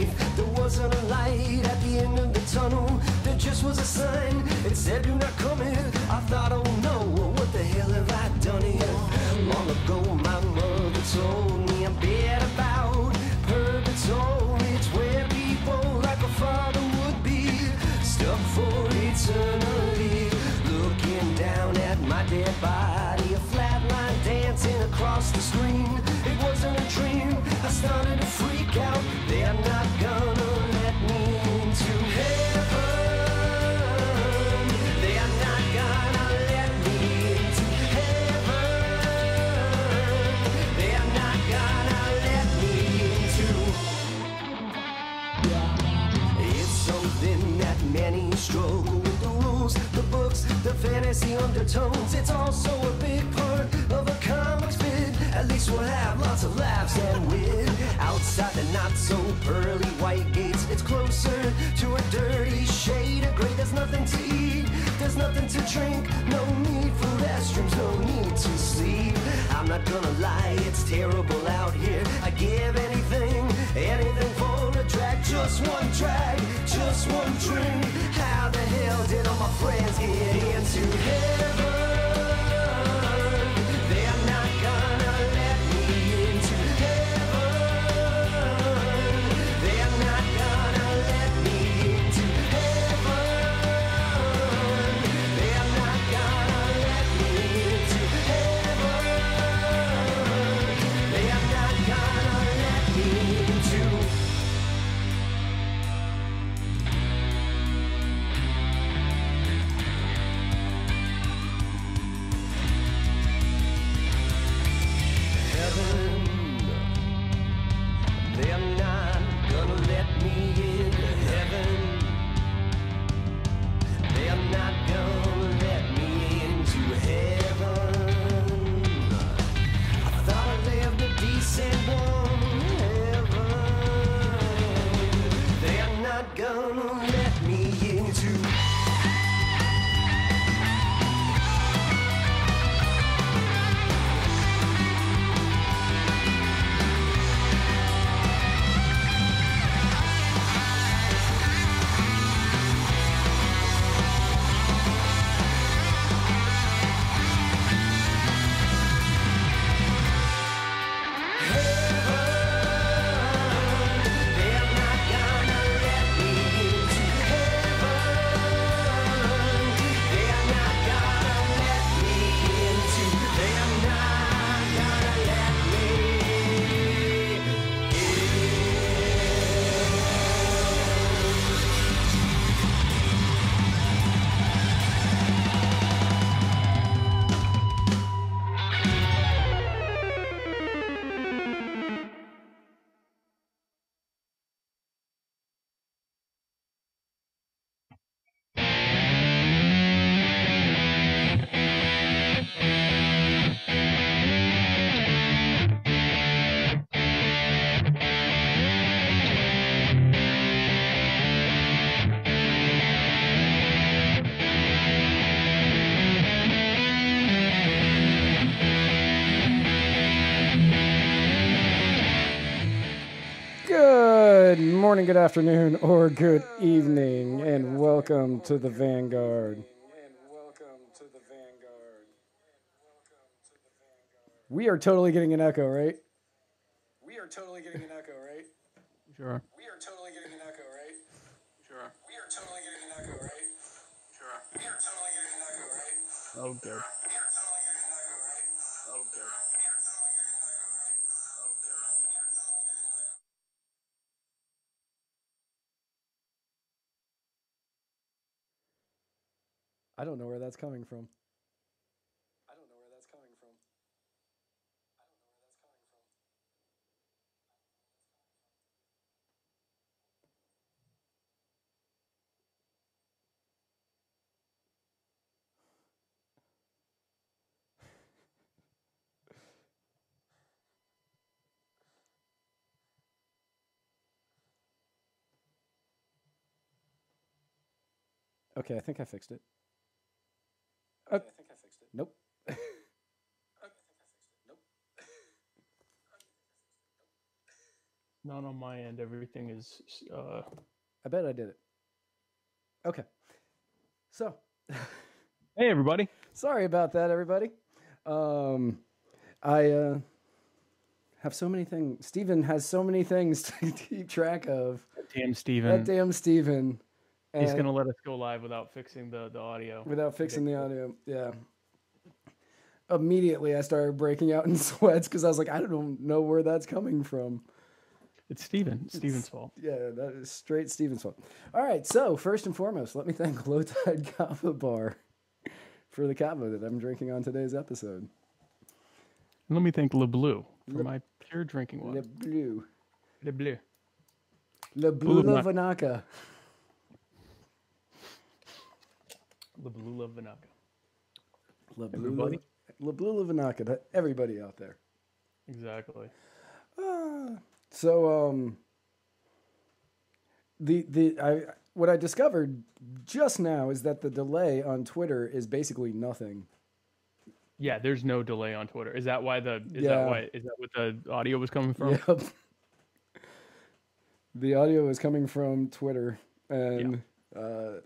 relief. There wasn't a light at the end of the tunnel, there just was a sign. It said, do not come here. I thought, oh no, what the hell have I done here? Long ago my mother told me a bit about purgatory. It's where people like a father would be, stuck for eternity. Looking down at my dead body, a flat line dancing across the screen. It wasn't a dream, I started to freak out. They're not gonna let me into heaven. They're not gonna let me into heaven. They're not gonna let me into. It's something that many struggle with, the rules, the books, the fantasy undertones. It's also a big part of a comics fit. At least we'll have lots of laughs and wit. Outside the not so pearly white gates, it's closer to a dirty shade of gray. There's nothing to eat, there's nothing to drink, no need for restrooms, no need to sleep. I'm not gonna lie, it's terrible out here. I give anything for a drag. Just one drag, just one drink. How the hell did all my friends get into heaven? They're not gonna let me into heaven. They're not gonna let me into heaven. They're not gonna let me into heaven. They're not gonna let me into. They're not gonna let me into heaven. They're not gonna let me into heaven. I thought I lived a decent one heaven. They're not gonna let me into. Good morning, good afternoon, or good evening, and welcome to the Vanguard. We are totally getting an echo, right? We are totally getting an echo, right? Sure. We are totally getting an echo, right? Sure. We are totally getting an echo, right? Sure. We are totally getting an echo, right? Oh, good. We are totally getting an echo, right? Oh, good. I don't know where that's coming from. I don't know where that's coming from. I don't know where that's coming from. Okay, I think I fixed it. I think I fixed it. Nope. Not on my end. Everything is. I bet I did it. Okay. So. Hey, everybody. Sorry about that, everybody. I have so many things. Steven has so many things to keep track of. Damn, Steven. That damn Steven. He's going to let us go live without fixing the audio. Without fixing the audio, yeah. Immediately, I started breaking out in sweats because I was like, I don't know where that's coming from. It's Steven. It's Steven's fault. Yeah, that is straight Steven's fault. All right, so first and foremost, let me thank Low Tide Kava Bar for the kava that I'm drinking on today's episode. And let me thank LeBleu for my pure drinking water. LeBleu. LeBleu. LeBleu Lavanaka. LeBleu Lavanaka. LeBleu Lavanaka to everybody out there. Exactly. So what I discovered just now is that the delay on Twitter is basically nothing. Yeah, there's no delay on Twitter. Is that why is that what the audio was coming from? Yep. The audio was coming from Twitter, and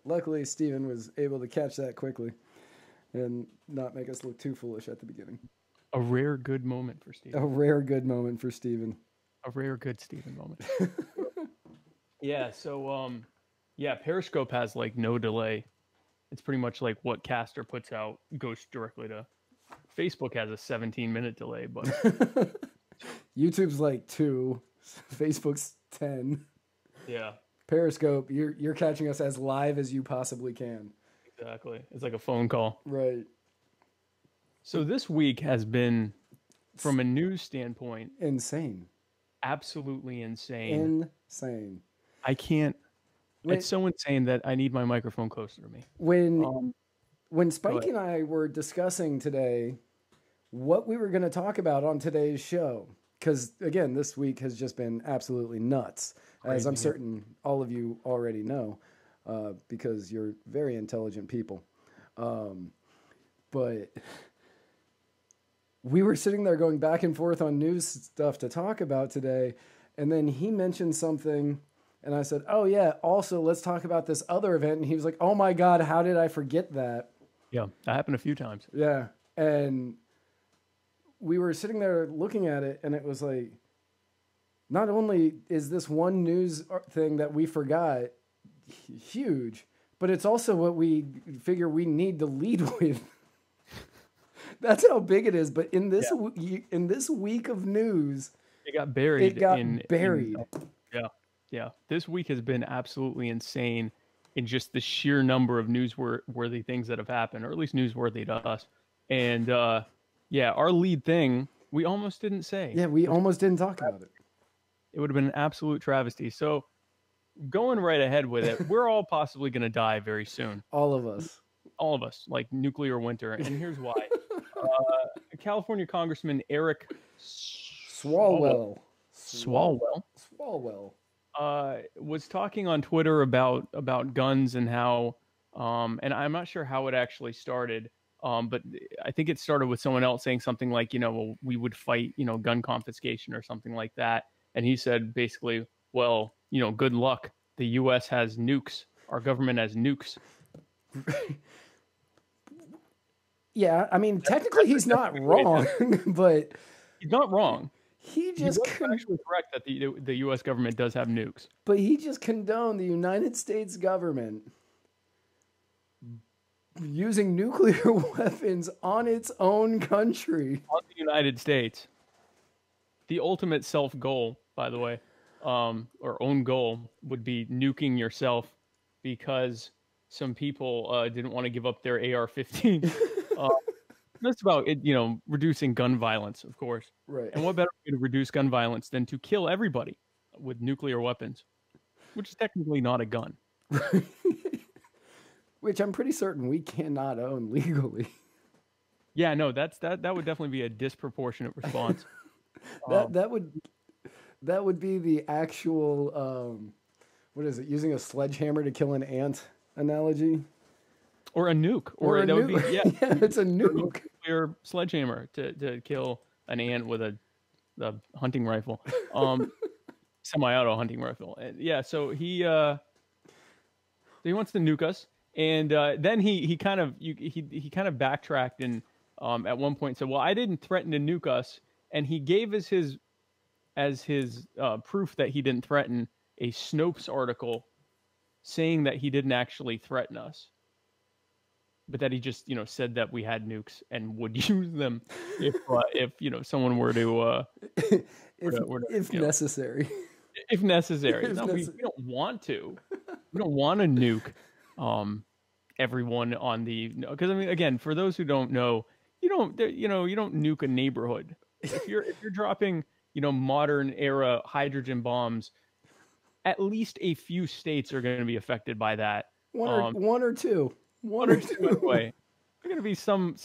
luckily Steven was able to catch that quickly and not make us look too foolish at the beginning. A rare good moment for Steven. A rare good moment for Steven. A rare good Steven moment. Yeah, so Periscope has like no delay. It's pretty much like what Caster puts out goes directly to Facebook has a 17-minute delay, but YouTube's like 2, Facebook's 10. Yeah. Periscope, you're catching us as live as you possibly can. Exactly. It's like a phone call. Right. So this week has been, from a news standpoint, insane. Absolutely insane. Insane. I can't. It's so insane that I need my microphone closer to me. When Spike and I were discussing today what we were going to talk about on today's show, because, again, this week has just been absolutely nuts, as I'm certain all of you already know, because you're very intelligent people. But we were sitting there going back and forth on news stuff to talk about today, and then he mentioned something, and I said, oh, yeah, also let's talk about this other event. And he was like, oh, my God, how did I forget that? Yeah, that happened a few times. Yeah, and we were sitting there looking at it, and it was like, not only is this one news thing that we forgot huge, but it's also what we figure we need to lead with. That's how big it is. But in this in this week of news, it got buried. Buried. Yeah. This week has been absolutely insane in just the sheer number of newsworthy things that have happened, or at least newsworthy to us. And our lead thing we almost didn't say. Yeah, we almost didn't talk about it. It would have been an absolute travesty. So going right ahead with it, we're all possibly going to die very soon. All of us, like nuclear winter. And here's why. California Congressman Eric Swalwell was talking on Twitter about guns and how, and I'm not sure how it actually started, but I think it started with someone else saying something like, we would fight, gun confiscation or something like that. And he said basically, well, good luck. The U.S. has nukes. Our government has nukes. Yeah, I mean, technically he's not wrong, but he's not wrong. He was actually correct that the U.S. government does have nukes. But he just condoned the United States government using nuclear weapons on its own country. On the United States. The ultimate self-goal, by the way, or own goal, would be nuking yourself because some people didn't want to give up their AR-15. That's about it, reducing gun violence, of course. Right. And what better way to reduce gun violence than to kill everybody with nuclear weapons, which is technically not a gun. Which I'm pretty certain we cannot own legally. Yeah, no, that would definitely be a disproportionate response. That would be the actual what is it? Using a sledgehammer to kill an ant analogy. Or a nuke. Or a nuke. Would be, yeah, it's a nuke. Nuclear sledgehammer to kill an ant with a hunting rifle. semi-auto hunting rifle. And yeah, so he wants to nuke us, and then he kind of backtracked and at one point said, "Well, I didn't threaten to nuke us," and he gave us his proof that he didn't threaten a Snopes article saying that he didn't actually threaten us, but that he just said that we had nukes and would use them if someone were to if necessary. If necessary. No, we don't want to. We don't want to nuke everyone on the, because I mean, again, for those who don't know, you don't nuke a neighborhood. If you're dropping modern era hydrogen bombs, at least a few states are going to be affected by that. One or two anyway. There's going to be some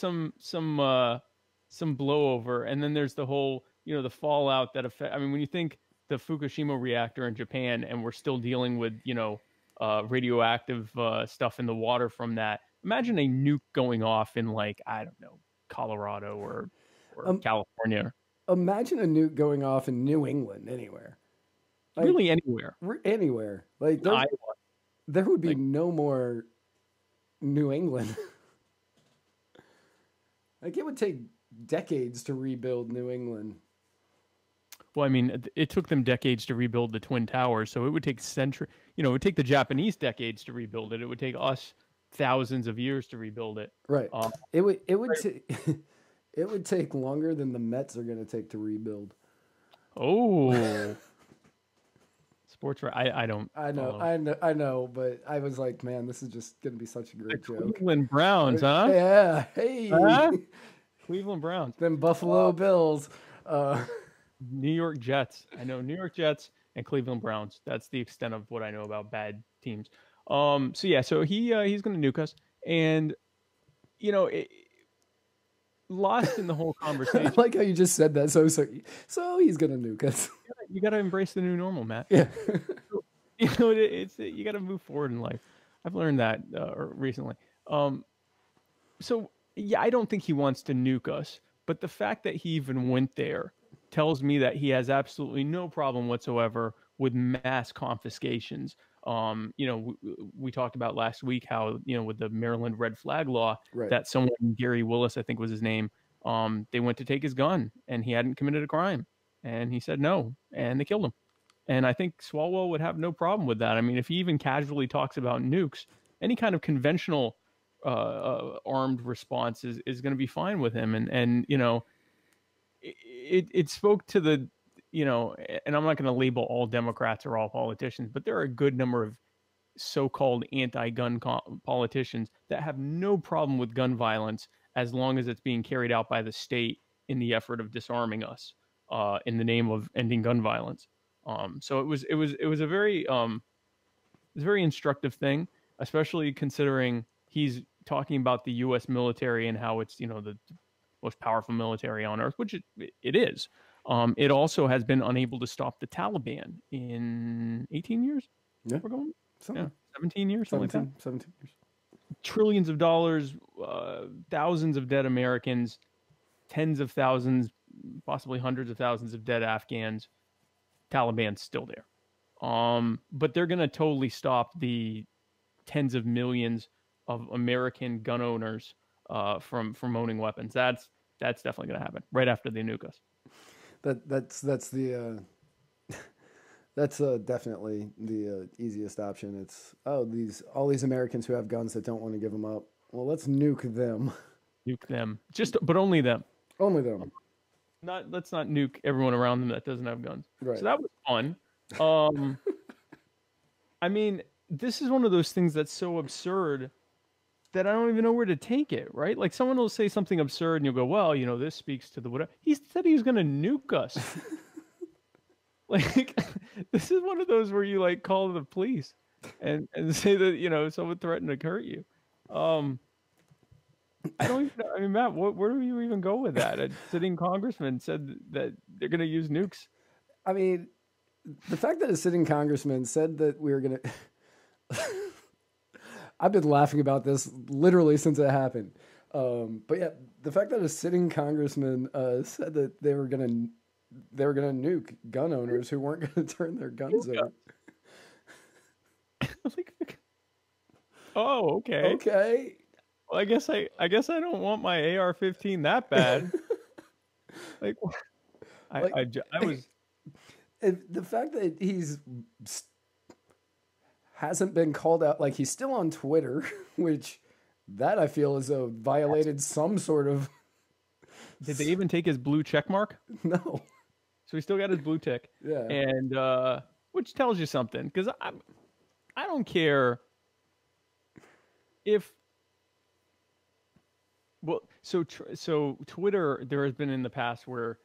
blowover, and then there's the whole the fallout that affect. I mean, when you think the Fukushima reactor in Japan, and we're still dealing with radioactive stuff in the water from that. Imagine a nuke going off in, like, I don't know, Colorado or California. Imagine a nuke going off in New England, anywhere. Like, really anywhere. Anywhere. Like there would be no more New England. Like, it would take decades to rebuild New England. Well, I mean, it took them decades to rebuild the Twin Towers, so it would take it would take the Japanese decades to rebuild it. It would take us thousands of years to rebuild it. Right. It would take longer than the Mets are going to take to rebuild. Oh. Sports, I don't. I know, but I was like, man, this is just going to be such a great joke. Cleveland Browns, huh? Yeah. Hey. Huh? Cleveland Browns. Then Buffalo Bills. New York Jets. I know New York Jets and Cleveland Browns. That's the extent of what I know about bad teams. So he's going to nuke us, and lost in the whole conversation. I like how you just said that. So he's going to nuke us. You got to embrace the new normal, Matt. Yeah. You got to move forward in life. I've learned that recently. So yeah, I don't think he wants to nuke us, but the fact that he even went there tells me that he has absolutely no problem whatsoever with mass confiscations. We talked about last week how, with the Maryland red flag law, right, that someone, Gary Willis, I think was his name, they went to take his gun and he hadn't committed a crime. And he said no, and they killed him. And I think Swalwell would have no problem with that. I mean, if he even casually talks about nukes, any kind of conventional armed response is going to be fine with him. And it spoke to the, and I'm not going to label all Democrats or all politicians, but there are a good number of so-called anti-gun politicians that have no problem with gun violence as long as it's being carried out by the state in the effort of disarming us in the name of ending gun violence. So it was a very instructive thing, especially considering he's talking about the U.S. military and how it's the most powerful military on earth, which it is. It also has been unable to stop the Taliban in 18 years. Yeah, we're going. 17 years, something 17, like that. 17 years. Trillions of dollars, thousands of dead Americans, tens of thousands, possibly hundreds of thousands of dead Afghans. Taliban's still there. But they're going to totally stop the tens of millions of American gun owners from owning weapons. That's definitely going to happen right after they nuke us. That's definitely the easiest option. It's all these Americans who have guns that don't want to give them up. Well, let's nuke them. Nuke them, but only them. Only them. Let's not nuke everyone around them that doesn't have guns. Right. So that was fun. I mean, this is one of those things that's so absurd that I don't even know where to take it, right? Like, someone will say something absurd and you'll go, well, this speaks to the whatever. He said he was going to nuke us. Like, this is one of those where you, like, call the police and say that, someone threatened to hurt you. I don't even know. I mean, Matt, where do you even go with that? A sitting congressman said that they're going to use nukes. I mean, the fact that a sitting congressman said that we were going to... I've been laughing about this literally since it happened. But yeah, the fact that a sitting congressman said that they were going to they were going to nuke gun owners who weren't going to turn their guns over. Like, oh, okay. Okay. Well, I guess I don't want my AR-15 that bad. Like, I was. The fact that hasn't been called out, like he's still on Twitter, which that I feel as though violated some sort of. Did they even take his blue check mark? No. So he still got his blue tick. Yeah. And which tells you something, because I don't care if. Well, so Twitter, there has been in the past where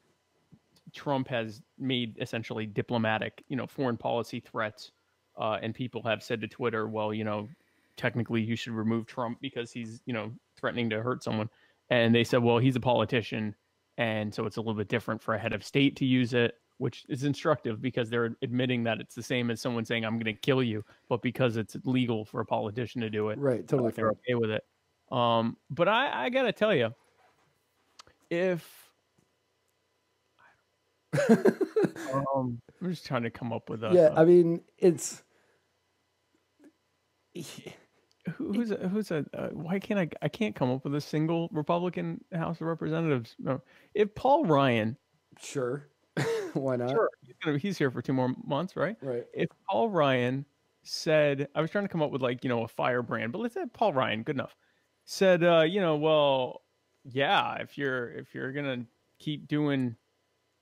Trump has made essentially diplomatic, foreign policy threats, and people have said to Twitter, well, technically you should remove Trump because he's, threatening to hurt someone. And they said, well, he's a politician, and so it's a little bit different for a head of state to use it, which is instructive because they're admitting that it's the same as someone saying, I'm going to kill you, but because it's legal for a politician to do it, right? Totally, they're okay with it. But I gotta tell you, if I'm just trying to come up with a I mean, it's why can't I can't come up with a single Republican House of Representatives. No. If Paul Ryan, sure, why not? Sure, he's here for 2 more months, right? Right. If Paul Ryan said, I was trying to come up with a firebrand, but let's say Paul Ryan, good enough. Said, well, yeah, if you're gonna keep doing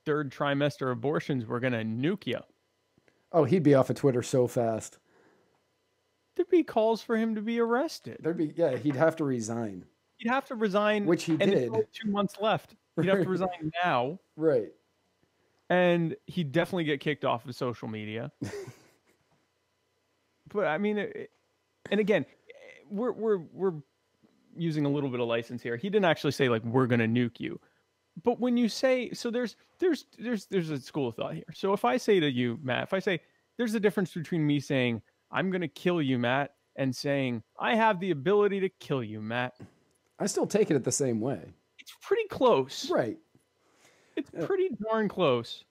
3rd trimester abortions, we're gonna nuke you. Oh, he'd be off of Twitter so fast. There'd be calls for him to be arrested. He'd have to resign. He'd have to resign, which he did. 2 months left. He'd have to resign now, right? And he'd definitely get kicked off of social media. But I mean, and again, we're using a little bit of license here. He didn't actually say like we're going to nuke you. But when you say, so there's a school of thought here. So if I say to you, Matt, if I say there's a difference between me saying I'm going to kill you, Matt, and saying I have the ability to kill you, Matt. I still take it the same way. It's pretty close. Right. It's pretty darn close.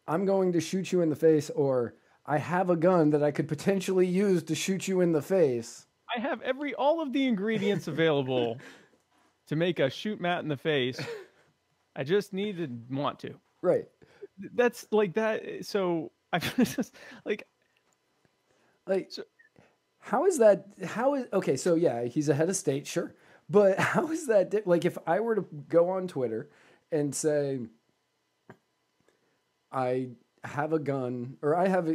I'm going to shoot you in the face, or I have a gun that I could potentially use to shoot you in the face. I have all of the ingredients available to make a shoot Matt in the face. I just need to want to. Right. That's like that. So I just so, how is that? Okay? So yeah, he's a head of state, sure. But how is that? Like, if I were to go on Twitter and say, I have a gun, or I have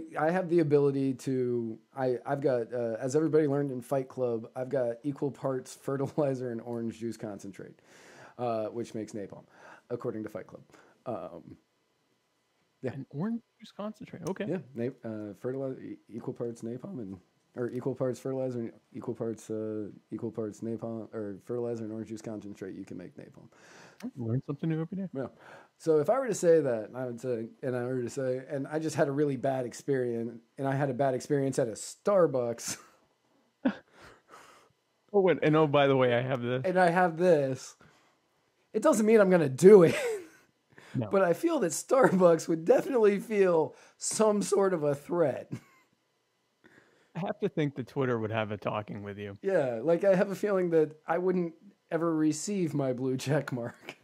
the ability to, I've got, as everybody learned in Fight Club, I've got equal parts fertilizer and orange juice concentrate, which makes napalm, according to Fight Club. Yeah. And orange juice concentrate. Okay. Yeah. Fertilizer, equal parts napalm or equal parts fertilizer and equal parts napalm, or fertilizer and orange juice concentrate. You can make napalm. Learn something new every day. Yeah. So if I were to say that, and I just had a really bad experience, and I had a bad experience at a Starbucks. Oh, by the way, I have this. And I have this. It doesn't mean I'm going to do it. No. But I feel that Starbucks would definitely feel some sort of a threat. I have to think that Twitter would have a talking with you. Yeah, like I have a feeling that I wouldn't ever receive my blue check mark.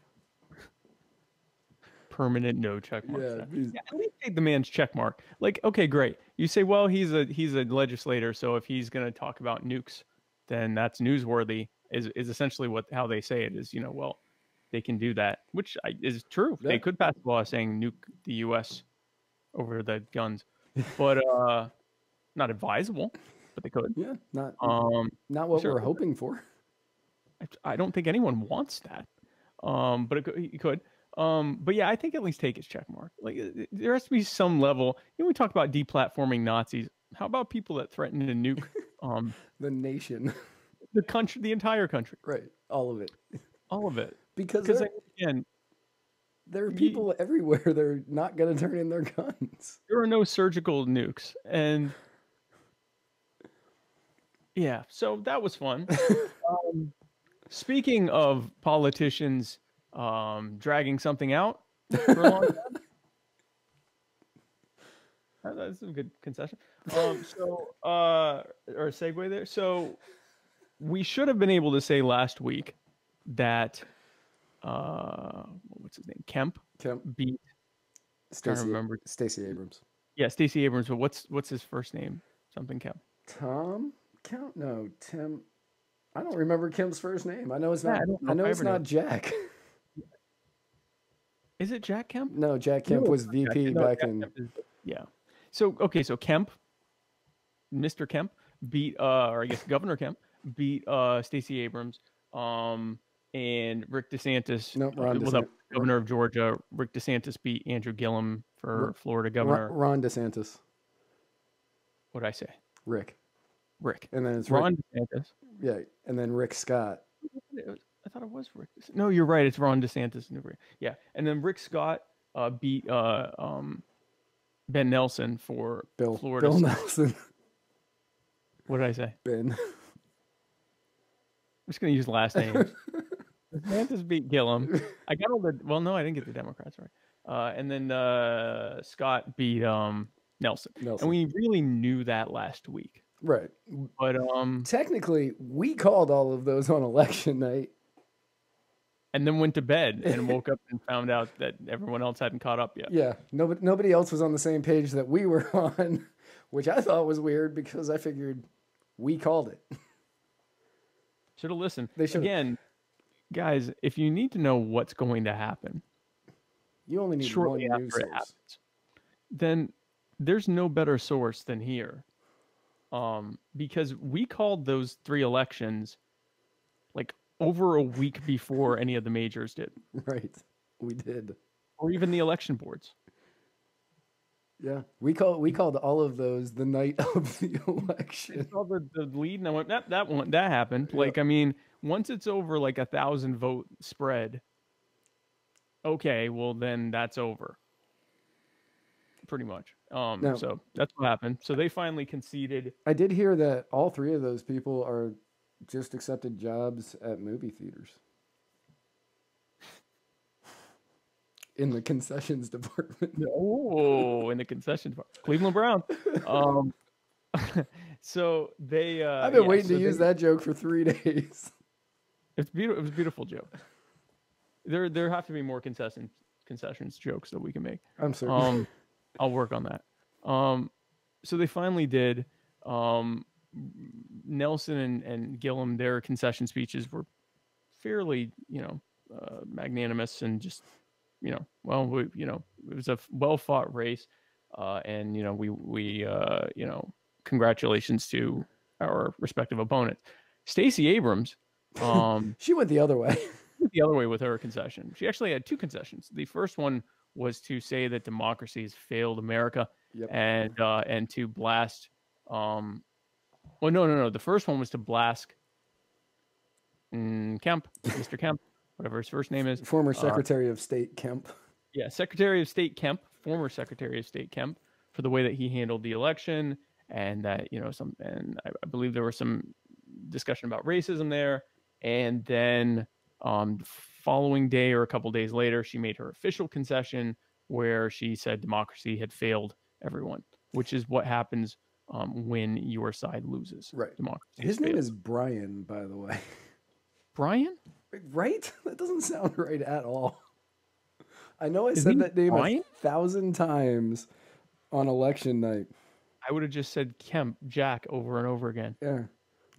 Permanent no check mark. Yeah, at least take the man's check mark. Like, okay, great. You say, well, he's a legislator, so if he's going to talk about nukes, then that's newsworthy. Is essentially how they say it is. Well, they can do that, which is true. Yeah. They could pass a law saying nuke the U.S. over the guns, but not advisable. But they could. Yeah, not what we're hoping for. I don't think anyone wants that. But it could. But yeah, I think at least take his check mark. Like, there has to be some level. We talked about deplatforming Nazis. How about people that threaten to nuke the nation, the country, the entire country? Right, all of it. All of it. Because again, there are people everywhere that are not going to turn in their guns. There are no surgical nukes, and yeah, so that was fun. Speaking of politicians dragging something out, for a long time. That's a good concession. Or segue there. So we should have been able to say last week that what's his name? Kemp beat. Trying to remember. Stacey Abrams. Yeah, Stacey Abrams. But what's his first name? Something Kemp. Tom Kemp? No, Tim. I don't remember Kemp's first name. I know it's not. I know it's not Jack. Is it Jack Kemp? No, Jack Kemp was VP back in. Yeah. So Kemp, Mr. Kemp beat, or I guess Governor Kemp beat Stacey Abrams, and Rick DeSantis. No, Ron DeSantis. Governor of Georgia. Rick DeSantis beat Andrew Gillum for Florida governor. Ron DeSantis. What did I say? Rick. And then it's Ron DeSantis. Yeah, and then Rick Scott. I thought it was Rick. No, you're right. It's Ron DeSantis. Yeah, and then Rick Scott beat Ben Nelson for Florida. Bill Nelson. What did I say? Ben. I'm just gonna use last names. DeSantis beat Gillum. I got all the. Well, no, I didn't get the Democrats right. And then Scott beat Nelson. And we really knew that last week. Right. But technically, we called all of those on election night. And then went to bed and woke up and found out that everyone else hadn't caught up yet. Yeah, nobody else was on the same page that we were on, which I thought was weird because I figured we called it. Should have listened. They should. Again, guys, if you need to know what's going to happen, you only need one news source. Happens, then there's no better source than here, because we called those 3 elections like over a week before any of the majors did. Right. We did. Or even the election boards. Yeah. We called all of those the night of the election. I saw the lead and I went, that happened. Yeah. Like, I mean, once it's over like 1,000 vote spread, okay, well then that's over. Pretty much. So that's what happened. So they finally conceded. I did hear that all 3 of those people are just accepted jobs at movie theaters. In the concessions department. Oh, in the concessions department. Cleveland Brown. So they I've been waiting to use that joke for 3 days. It's beautiful. It was a beautiful joke. There have to be more concessions jokes that we can make. I'm sorry. I'll work on that. So they finally did. Nelson and Gillum, their concession speeches were fairly, magnanimous and just, it was a well-fought race. And, we congratulations to our respective opponents. Stacey Abrams. She went the other way. The other way with her concession. She actually had 2 concessions. The first one was to say that democracy has failed America. Yep. And to blast well, no. The first one was to blast Kemp, Mr. Kemp, whatever his first name is. Former Secretary of State Kemp. Yeah, Secretary of State Kemp, former Secretary of State Kemp, for the way that he handled the election, and that I believe there was some discussion about racism there. And then the following day or a couple days later, she made her official concession where she said democracy had failed everyone, which is what happens when your side loses. Right. Democracy. His name is Brian, by the way. Brian? Right? That doesn't sound right at all. I know I said that name Brian? 1,000 times on election night. I would have just said Jack over and over again. Yeah.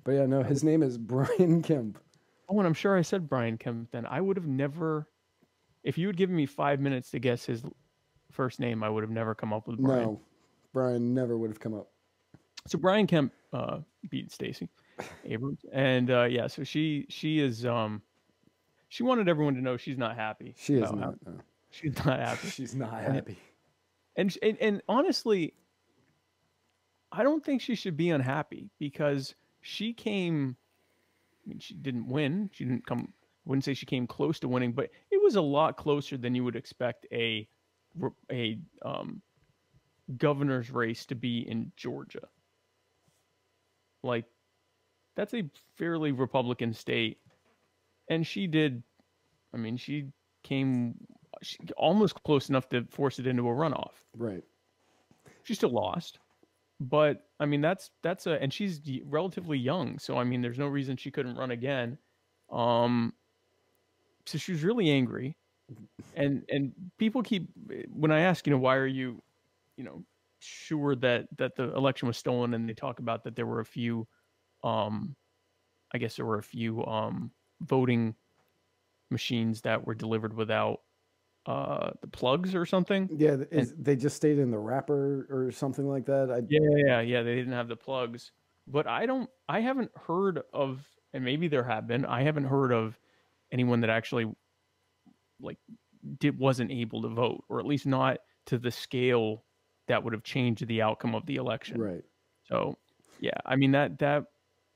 But yeah, no, his name is Brian Kemp. Oh, and I'm sure I said Brian Kemp then. I would have never, if you had given me 5 minutes to guess his first name, I would have never come up with Brian. No, Brian never would have come up. So Brian Kemp beat Stacey Abrams, and so she is she wanted everyone to know she's not happy. She is not. No. She's not happy. She's not happy. And honestly, I don't think she should be unhappy because she came. I mean, she didn't win. She didn't come. I wouldn't say she came close to winning, but it was a lot closer than you would expect a governor's race to be in Georgia. Like, that's a fairly Republican state. And she did, I mean, she came almost close enough to force it into a runoff. Right. She still lost, but I mean and she's relatively young, so I mean there's no reason she couldn't run again. So she was really angry, and people keep, when I ask, why are you, sure that the election was stolen, and they talk about that there were a few, I guess there were a few voting machines that were delivered without the plugs or something. Yeah, they just stayed in the wrapper or something like that? Yeah, they didn't have the plugs. But I haven't heard of, and maybe there have been, I haven't heard of anyone that actually wasn't able to vote, or at least not to the scale that would have changed the outcome of the election. Right. So, yeah, I mean that.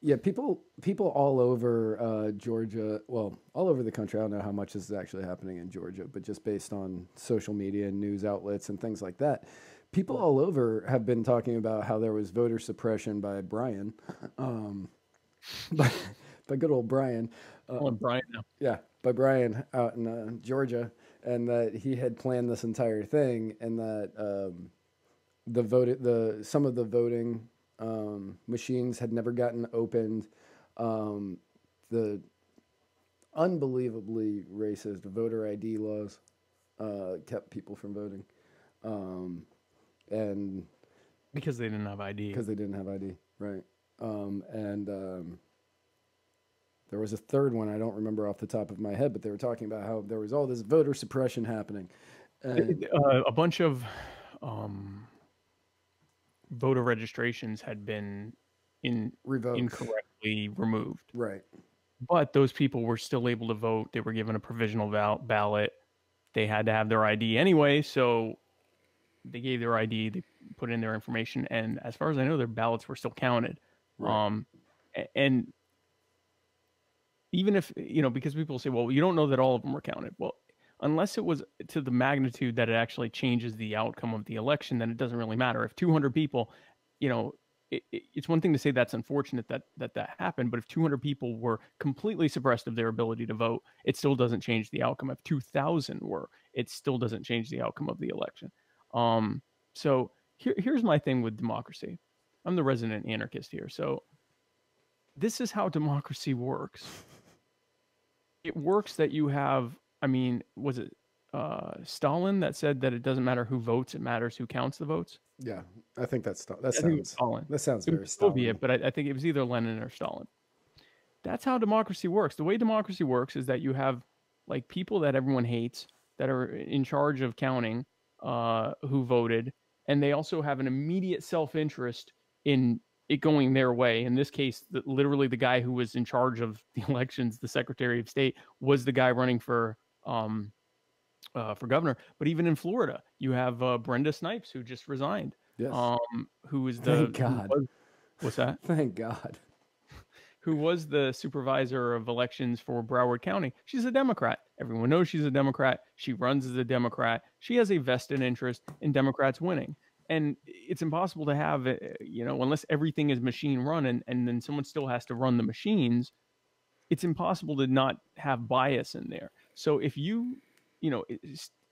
Yeah, people all over Georgia, well, all over the country. I don't know how much this is actually happening in Georgia, but just based on social media and news outlets and things like that, people all over have been talking about how there was voter suppression by Brian, by good old Brian. Brian now. Yeah, by Brian out in Georgia, and that he had planned this entire thing, and that some of the voting machines had never gotten opened. The unbelievably racist voter ID laws kept people from voting, and because they didn't have ID. Because they didn't have ID, right? There was a third one I don't remember off the top of my head, but they were talking about how there was all this voter suppression happening. A bunch of voter registrations had been incorrectly removed. Right. But those people were still able to vote. They were given a provisional ballot. They had to have their ID anyway, so they gave their ID, they put in their information, and as far as I know, their ballots were still counted. Right. And even if, because people say, well, you don't know that all of them were counted. Well, unless it was to the magnitude that it actually changes the outcome of the election, then it doesn't really matter. If 200 people, it's one thing to say that's unfortunate that happened, but if 200 people were completely suppressed of their ability to vote, it still doesn't change the outcome. If 2,000 were, it still doesn't change the outcome of the election. So here's my thing with democracy. I'm the resident anarchist here. So this is how democracy works. It works that you have, was it Stalin that said that it doesn't matter who votes, it matters who counts the votes? Yeah, I think that sounds Stalin. That sounds very Stalin. Be it, but I think it was either Lenin or Stalin. That's how democracy works. The way democracy works is that you have people that everyone hates that are in charge of counting who voted, and they also have an immediate self-interest in it going their way. In this case, literally the guy who was in charge of the elections, the Secretary of State, was the guy running for governor. But even in Florida, you have Brenda Snipes, who just resigned. Yes. Who is Thank God. What's that? Thank God. Who was the supervisor of elections for Broward County. She's a Democrat. Everyone knows she's a Democrat. She runs as a Democrat. She has a vested interest in Democrats winning. And it's impossible to have, unless everything is machine run and then someone still has to run the machines, it's impossible to not have bias in there. So if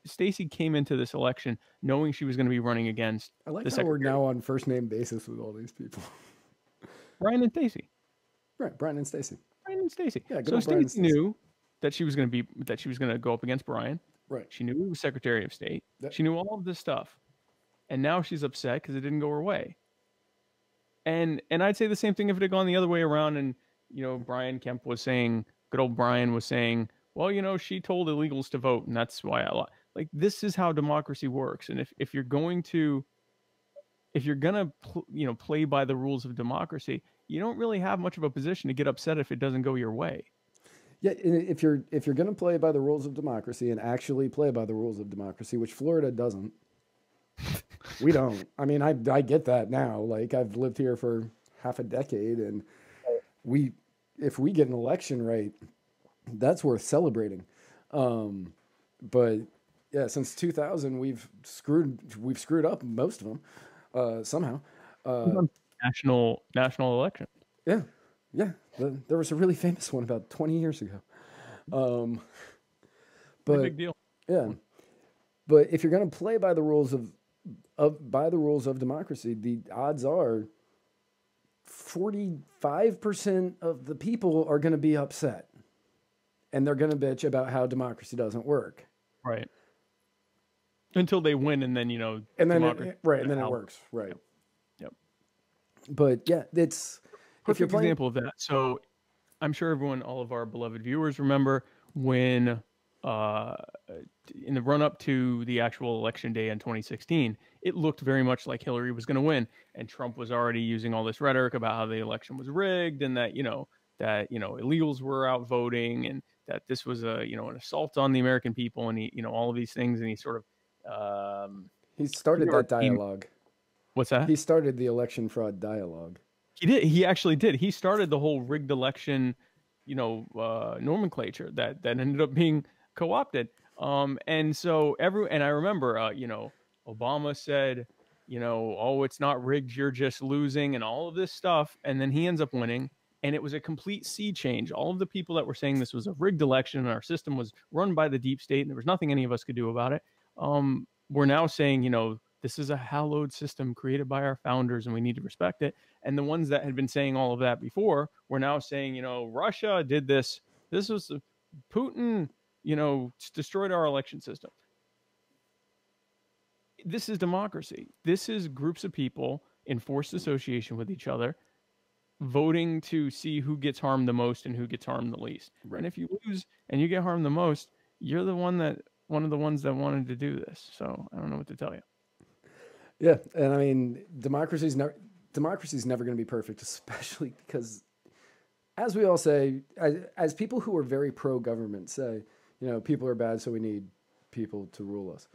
Stacey came into this election knowing she was going to be running against I like how we're now on first name basis with all these people. Brian and Stacey. Right, Brian and Stacey. Yeah, so Stacey knew that she was going to go up against Brian. Right. She knew he was Secretary of State. Yep. She knew all of this stuff. And now she's upset because it didn't go her way. And I'd say the same thing if it had gone the other way around and, Brian Kemp was saying, good old Brian was saying, well, she told illegals to vote and that's why I this is how democracy works. And if you're going to play by the rules of democracy, you don't really have much of a position to get upset if it doesn't go your way. Yeah, if you're going to play by the rules of democracy and actually play by the rules of democracy, which Florida doesn't. We don't. I get that now. I've lived here for half a decade, and if we get an election right, that's worth celebrating. But yeah, since 2000, we've screwed up most of them somehow. National election. Yeah. There was a really famous one about 20 years ago. But big deal. Yeah. But if you're going to play by the rules of democracy, the odds are 45% of the people are going to be upset, and they're going to bitch about how democracy doesn't work. Right. Until they win, and then and then it works. Right. Yep. But yeah, it's perfect example of that. So I'm sure all of our beloved viewers remember when in the run up to the actual election day in 2016, it looked very much like Hillary was going to win, and Trump was already using all this rhetoric about how the election was rigged, and that illegals were out voting, and that this was an assault on the American people, and he all of these things, and he sort of he started that dialogue. What's that? He started the election fraud dialogue. He did. He actually did. He started the whole rigged election, nomenclature that ended up being co-opted. And so and I remember, Obama said, oh, it's not rigged, you're just losing, and all of this stuff. And then he ends up winning, and it was a complete sea change. All of the people that were saying this was a rigged election and our system was run by the deep state and there was nothing any of us could do about it, we're now saying, this is a hallowed system created by our founders and we need to respect it. And the ones that had been saying all of that before were now saying, Russia did this. This was Putin, destroyed our election system. This is democracy. This is groups of people in forced association with each other, voting to see who gets harmed the most and who gets harmed the least. Right. And if you lose and you get harmed the most, you're one of the ones that wanted to do this. So I don't know what to tell you. Yeah, and I mean, democracy's never going to be perfect, especially because, as we all say, as people who are very pro-government say, people are bad, so we need people to rule us.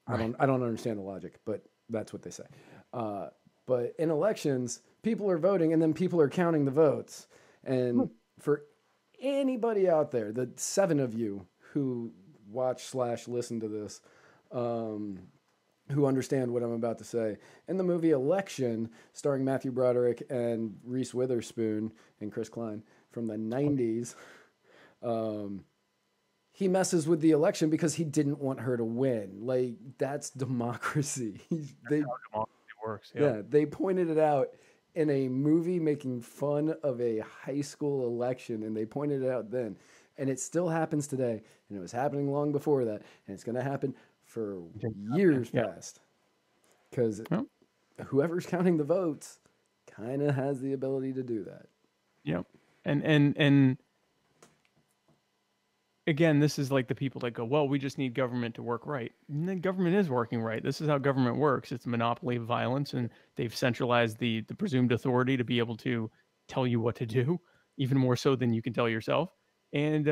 Right. I don't understand the logic, but that's what they say. But in elections, people are voting, and then people are counting the votes. And for anybody out there, the 7 of you who watch/listen to this, who understand what I'm about to say. In the movie Election, starring Matthew Broderick and Reese Witherspoon and Chris Klein from the 90s, he messes with the election because he didn't want her to win. Like, that's democracy. That's how democracy works. Yeah, they pointed it out in a movie making fun of a high school election, and they pointed it out then. And it still happens today, and it was happening long before that, and it's going to happen for years past, because whoever's counting the votes kind of has the ability to do that. Yep. And again, this is like the people that go, well, we just need government to work right. And then government is working right. This is how government works. It's a monopoly of violence, and they've centralized the presumed authority to be able to tell you what to do, even more so than you can tell yourself. And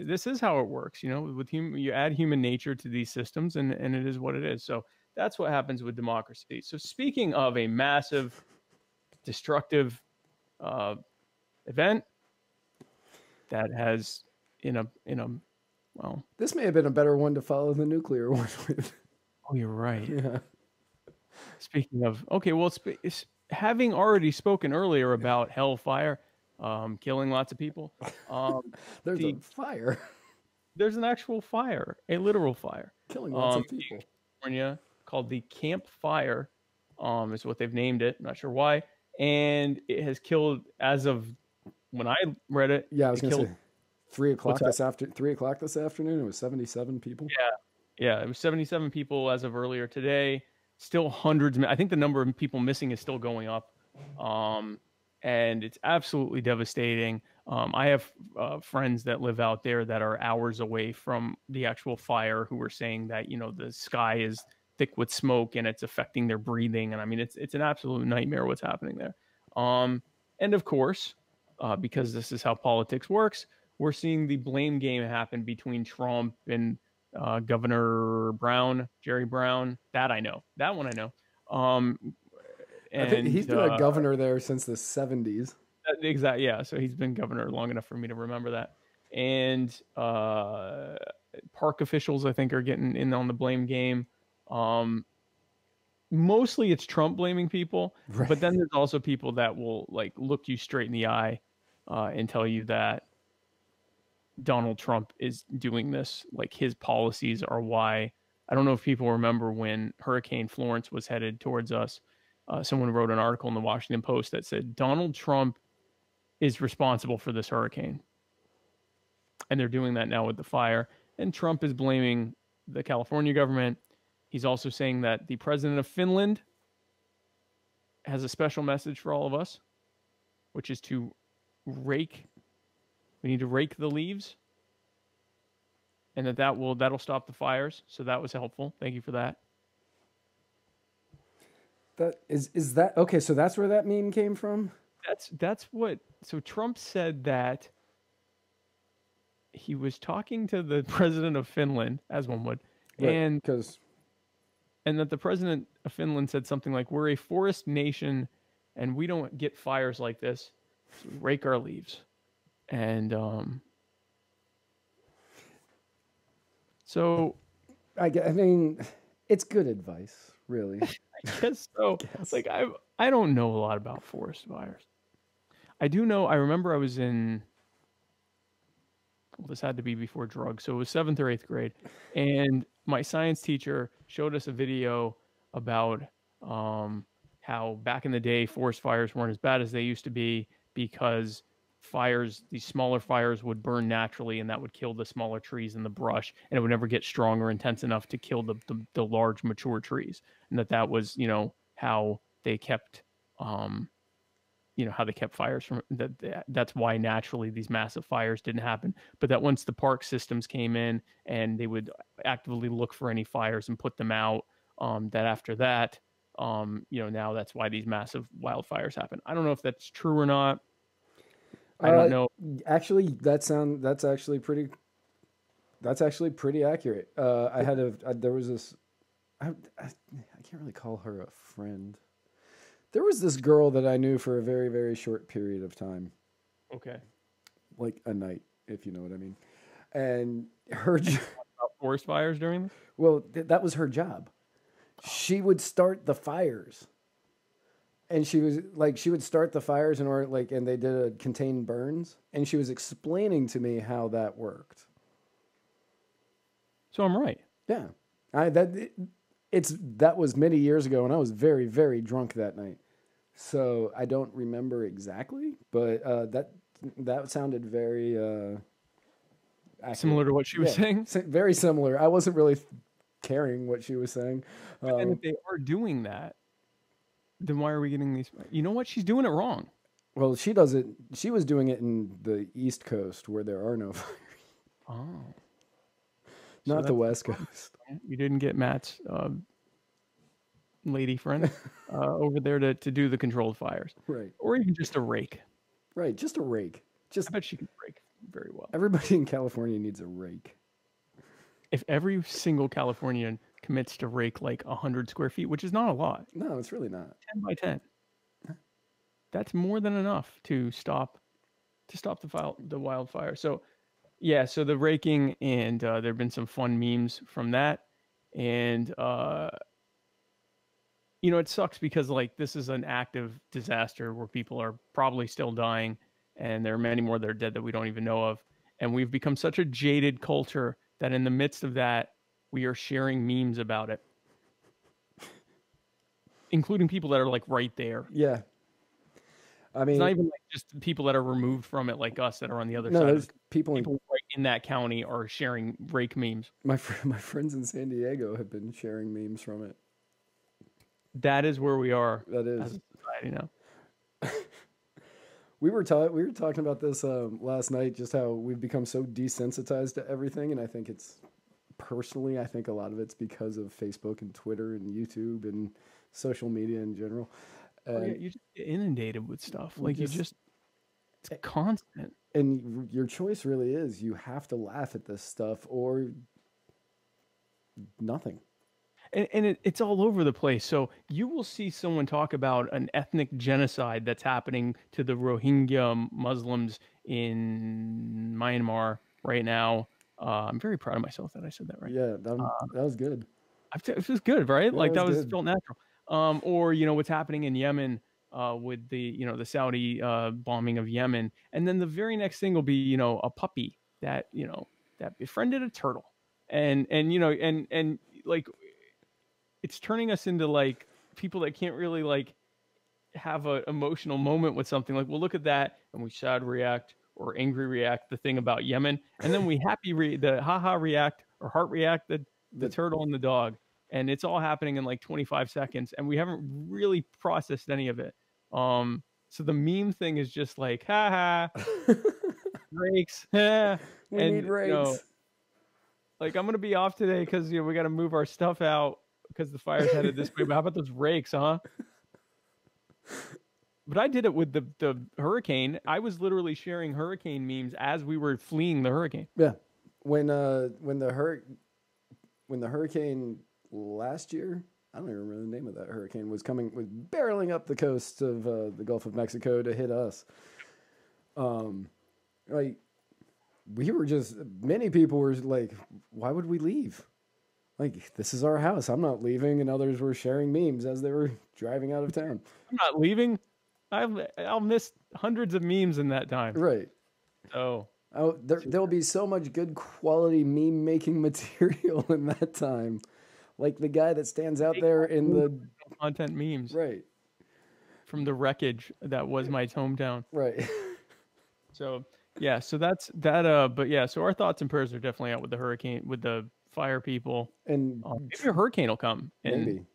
this is how it works, with you add human nature to these systems, and it is what it is. So that's what happens with democracy. So speaking of a massive, destructive event that has this may have been a better one to follow the nuclear one with. Oh, you're right. Yeah. Speaking of, okay, well, having already spoken earlier about hellfire, killing lots of people. There's a fire. There's an actual fire, a literal fire. Killing lots of people. In California, called the Camp Fire, is what they've named it. I'm not sure why. And it has killed, as of when I read it. Yeah, I was going to say 3 o'clock this afternoon. It was 77 people. Yeah, it was 77 people as of earlier today. Still hundreds. I think the number of people missing is still going up. And it's absolutely devastating. I have friends that live out there that are hours away from the actual fire who are saying that, the sky is thick with smoke and it's affecting their breathing. And I mean, it's an absolute nightmare what's happening there. And of course, because this is how politics works, we're seeing the blame game happen between Trump and Governor Brown, Jerry Brown. That I know. That one I know. I think he's been a governor there since the 70s. Exactly. Yeah. So he's been governor long enough for me to remember that. And park officials, I think, are getting in on the blame game. Mostly it's Trump blaming people, right. But then there's also people that will look you straight in the eye and tell you that Donald Trump is doing this. Like, his policies are why I don't know if people remember when Hurricane Florence was headed towards us. Someone wrote an article in the Washington Post that said Donald Trump is responsible for this hurricane. And they're doing that now with the fire. And Trump is blaming the California government. He's also saying that the president of Finland has a special message for all of us, which is to we need to rake the leaves, and that'll stop the fires. So that was helpful. Thank you for that. That is that okay? So that's where that meme came from. That's what. So Trump said that he was talking to the president of Finland, as one would, Right, and that the president of Finland said something like, "We're a forest nation, and we don't get fires like this. So we rake our leaves." And so I mean, it's good advice, really. I guess so. Like I don't know a lot about forest fires. I do know. I remember I was in. Well, this had to be before drugs, so it was 7th or 8th grade, and my science teacher showed us a video about how back in the day forest fires weren't as bad as they used to be because these smaller fires would burn naturally, and that would kill the smaller trees in the brush, and it would never get strong or intense enough to kill the large mature trees, and that was how they kept how they kept fires from that's why naturally these massive fires didn't happen. But that once the park systems came in and they would actively look for any fires and put them out, that after that, now that's why these massive wildfires happen. I don't know if that's true or not. I don't know. Actually, that's actually pretty accurate. There was this, I can't really call her a friend. There was this girl that I knew for a very, very short period of time. Okay. Like a night, if you know what I mean. And her forest fires during this? Well, that was her job. She would start the fires. And she would start the fires in order, and they did a contained burns. And she was explaining to me how that worked. So I'm right. Yeah. That was many years ago, and I was very, very drunk that night. So I don't remember exactly, but that sounded very similar to what she was saying. Very similar. I wasn't really caring what she was saying. And if they are doing that, then why are we getting these? You know what? She's doing it wrong. Well, she does it. She was doing it in the East Coast where there are no fires. Oh. Not the West Coast. You didn't get Matt's lady friend over there to do the controlled fires. Right. Or even just a rake. Right, just a rake. I bet she can rake very well. Everybody in California needs a rake. If every single Californian commits to rake 100 square feet, which is not a lot. No, it's really not. 10 by 10. That's more than enough to stop the wildfire. So yeah, so the raking, and there have been some fun memes from that. And, it sucks because this is an active disaster where people are probably still dying, and there are many more that are dead that we don't even know of. And we've become such a jaded culture that in the midst of that, we are sharing memes about it, including people that are right there. Yeah. I mean, it's not even just people that are removed from it, like us, that are on the other side. There's people right in that county are sharing rake memes. My friends in San Diego have been sharing memes from it. That is where we are. That is. As a society now. We were talking about this last night, just how we've become so desensitized to everything, and I think a lot of it's because of Facebook and Twitter and YouTube and social media in general. You just get inundated with stuff. It's constant. And your choice really is you have to laugh at this stuff or nothing. And it's all over the place. So you will see someone talk about an ethnic genocide that's happening to the Rohingya Muslims in Myanmar right now. I'm very proud of myself that I said that right. Yeah, that was good. It was good, right? Yeah, that was felt natural. Or what's happening in Yemen with the Saudi bombing of Yemen, and then the very next thing will be a puppy that that befriended a turtle, and like it's turning us into like people that can't really like have an emotional moment with something. Like we'll look at that and we sad react or angry react the thing about Yemen, and then we happy the haha react or heart react the turtle and the dog, and it's all happening in like 25 seconds, and we haven't really processed any of it. So the meme thing is just like haha rakes, yeah, we need rakes. You know, like I'm gonna be off today because we got to move our stuff out because the fire's headed this way. But how about those rakes, huh? But I did it with the hurricane. I was literally sharing hurricane memes as we were fleeing the hurricane. Yeah, when the hurricane last year, I don't even remember the name of that hurricane, was barreling up the coast of the Gulf of Mexico to hit us. Like many people were like, why would we leave? Like, this is our house. I'm not leaving. And others were sharing memes as they were driving out of town. I'm not leaving. I'll miss hundreds of memes in that time. Right. Oh. There'll be so much good quality meme making material in that time. Like the guy that stands out there in the content memes. Right. From the wreckage that was my hometown. Right. So, yeah, so that's that. But yeah, so our thoughts and prayers are definitely out with the hurricane, with the fire people. And maybe a hurricane will come. Maybe.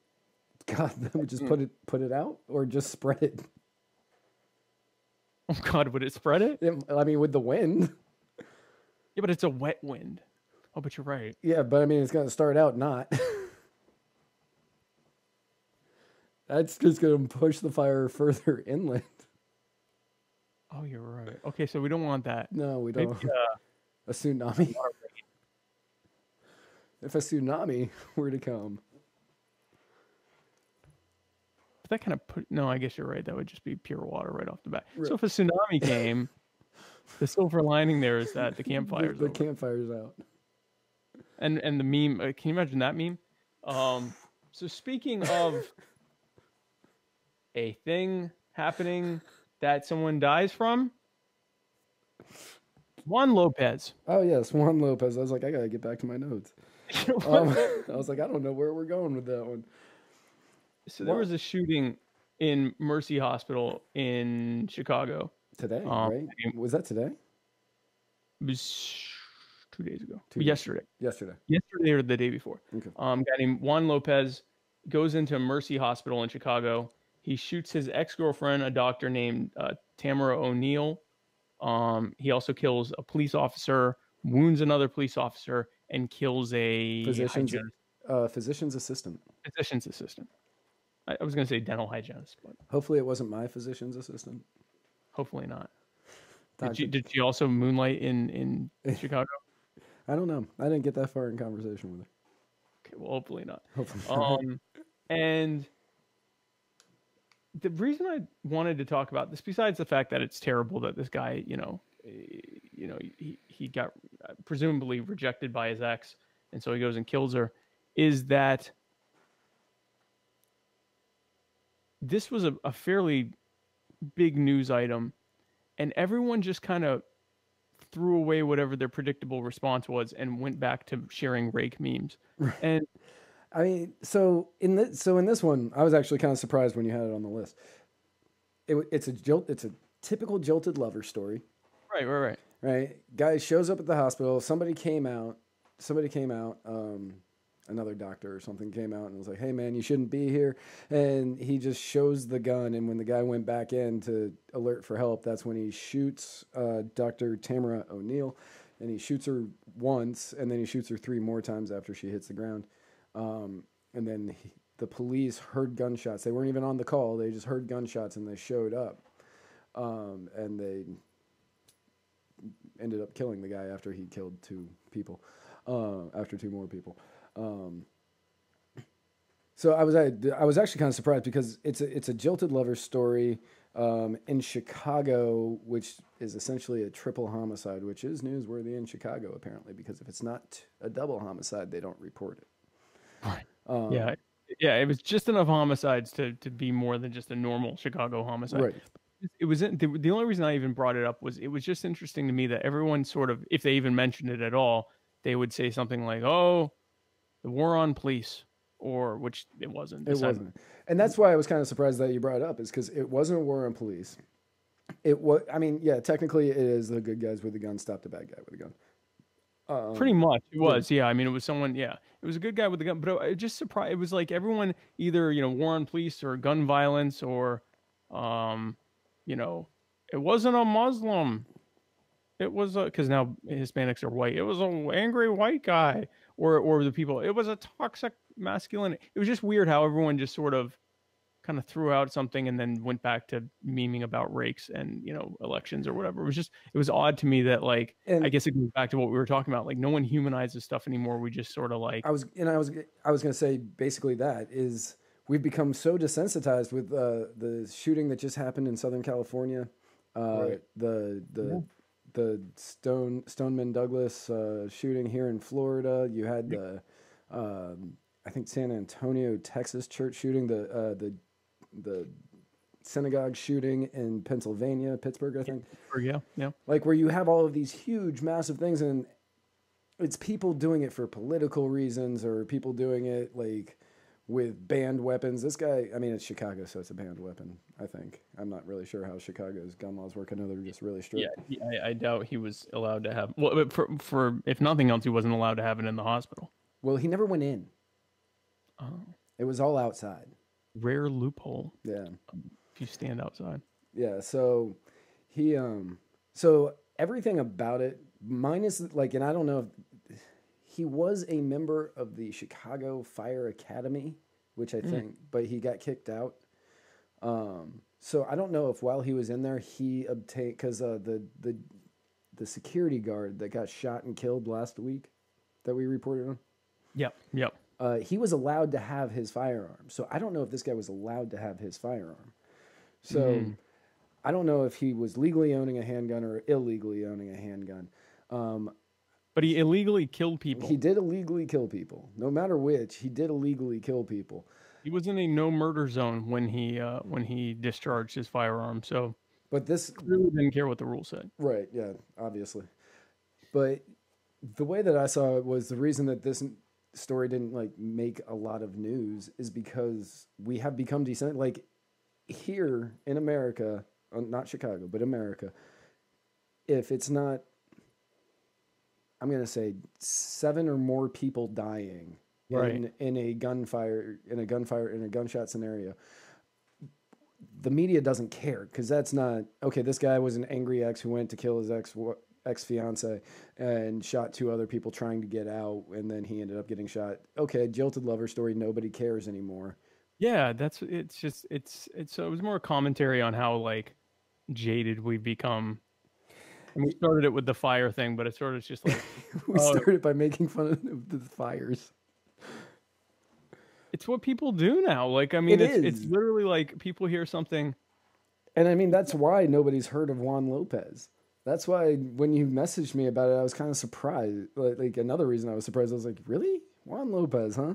God, then we just put it out or just spread it. Oh God, would it spread it? I mean, with the wind. Yeah, but it's a wet wind. Oh, but you're right. Yeah, but I mean, it's going to start out not. That's just going to push the fire further inland. Oh, you're right. Okay, so we don't want that. No, we don't. Maybe, a tsunami. If a tsunami were to come. But that kind of no, I guess you're right. That would just be pure water right off the bat. Right. So if a tsunami came, the silver lining there is that the campfire's the campfire's out. And the meme, can you imagine that meme? So speaking of a thing happening that someone dies from, Juan Lopez. Oh yes, Juan Lopez. I was like, I gotta get back to my notes. I was like, I don't know where we're going with that one. So there was a shooting in Mercy Hospital in Chicago today, right? Was that today? It was 2 days ago. Yesterday or the day before. Okay. A guy named Juan Lopez goes into Mercy Hospital in Chicago. He shoots his ex-girlfriend, a doctor named Tamara O'Neill. He also kills a police officer, wounds another police officer, and kills a physician's assistant. Physician's assistant. I was going to say dental hygienist, but hopefully it wasn't my physician's assistant. Hopefully not. Did she also moonlight in Chicago? I don't know. I didn't get that far in conversation with her. Okay, well, hopefully not. And the reason I wanted to talk about this, besides the fact that it's terrible that this guy, he got presumably rejected by his ex, and so he goes and kills her, is that this was a fairly big news item, and everyone just kind of threw away whatever their predictable response was and went back to sharing rake memes. And I mean, so in this one, I was actually kind of surprised when you had it on the list. It's a typical jilted lover story. Right. Guy shows up at the hospital. Somebody came out. Another doctor or something came out and was like, "Hey man, you shouldn't be here." And he just shows the gun. And when the guy went back in to alert for help, that's when he shoots Dr. Tamara O'Neill, and he shoots her once, and then he shoots her 3 more times after she hits the ground. And then the police heard gunshots. They weren't even on the call. They just heard gunshots and they showed up. And they ended up killing the guy after he killed 2 people, after 2 more people. So I was actually kind of surprised because it's a jilted lover story in Chicago, which is essentially a triple homicide, which is newsworthy in Chicago apparently, because if it's not a double homicide, they don't report it. Right. Yeah. It was just enough homicides to be more than just a normal Chicago homicide. Right. It was the only reason I even brought it up was it was just interesting to me that everyone sort of, if they even mentioned it at all, they would say something like, "Oh, war on police, or which it wasn't. It wasn't. And that's why I was kind of surprised that you brought it up, is because it wasn't a war on police. It was, I mean, yeah, technically it is the good guys with the gun stop the bad guy with a gun. Pretty much, it was. Yeah, I mean, it was someone. Yeah, it was a good guy with a gun, but it just surprised. It was like everyone either war on police or gun violence or, you know, it wasn't a Muslim. It was because now Hispanics are white. It was an angry white guy, or the people. It was a toxic masculinity. It was just weird how everyone just sort of kind of threw out something and then went back to memeing about rakes and elections or whatever. It was odd to me that I guess it goes back to what we were talking about. Like no one humanizes stuff anymore. We just sort of like I was going to say basically that is we've become so desensitized with the shooting that just happened in Southern California, right. the Stoneman Douglas shooting here in Florida. You had the I think San Antonio, Texas church shooting, the synagogue shooting in Pennsylvania, Pittsburgh, I think. Yeah. Like where you have all of these huge, massive things, and it's people doing it for political reasons or people doing it like with banned weapons. This guy, I mean, it's Chicago, so it's a banned weapon, I think. I'm not really sure how Chicago's gun laws work. I know they're just really strict. Yeah, I doubt he was allowed to have. Well, for if nothing else, he wasn't allowed to have it in the hospital. Well, he never went in. Oh. It was all outside. Rare loophole. Yeah. If you stand outside. Yeah, so he so everything about it minus like, and I don't know if he was a member of the Chicago Fire Academy, which I think, but he got kicked out. So I don't know if while he was in there he obtained, because the security guard that got shot and killed last week that we reported on. Yep. He was allowed to have his firearm. So I don't know if this guy was allowed to have his firearm. So I don't know if he was legally owning a handgun or illegally owning a handgun. But he illegally killed people. He did illegally kill people. No matter which, he did illegally kill people. He was in a no murder zone when he discharged his firearm. So, but this really didn't care what the rule said. Right? Yeah, obviously. But the way that I saw it was the reason that this story didn't like make a lot of news is because we have become decent. Like here in America, not Chicago, but America, if it's not, I'm going to say 7 or more people dying in a gunshot scenario, the media doesn't care because that's not, okay, this guy was an angry ex who went to kill his ex-fiance and shot 2 other people trying to get out, and then he ended up getting shot. Okay, jilted lover story, nobody cares anymore. Yeah, so it was more a commentary on how like jaded we've become. And we started it with the fire thing, but it sort of just like we started by making fun of the fires. It's what people do now. Like, I mean, it's literally like people hear something. And I mean, that's why nobody's heard of Juan Lopez. That's why when you messaged me about it, I was kind of surprised. Like another reason I was surprised, I was like, really? Juan Lopez, huh?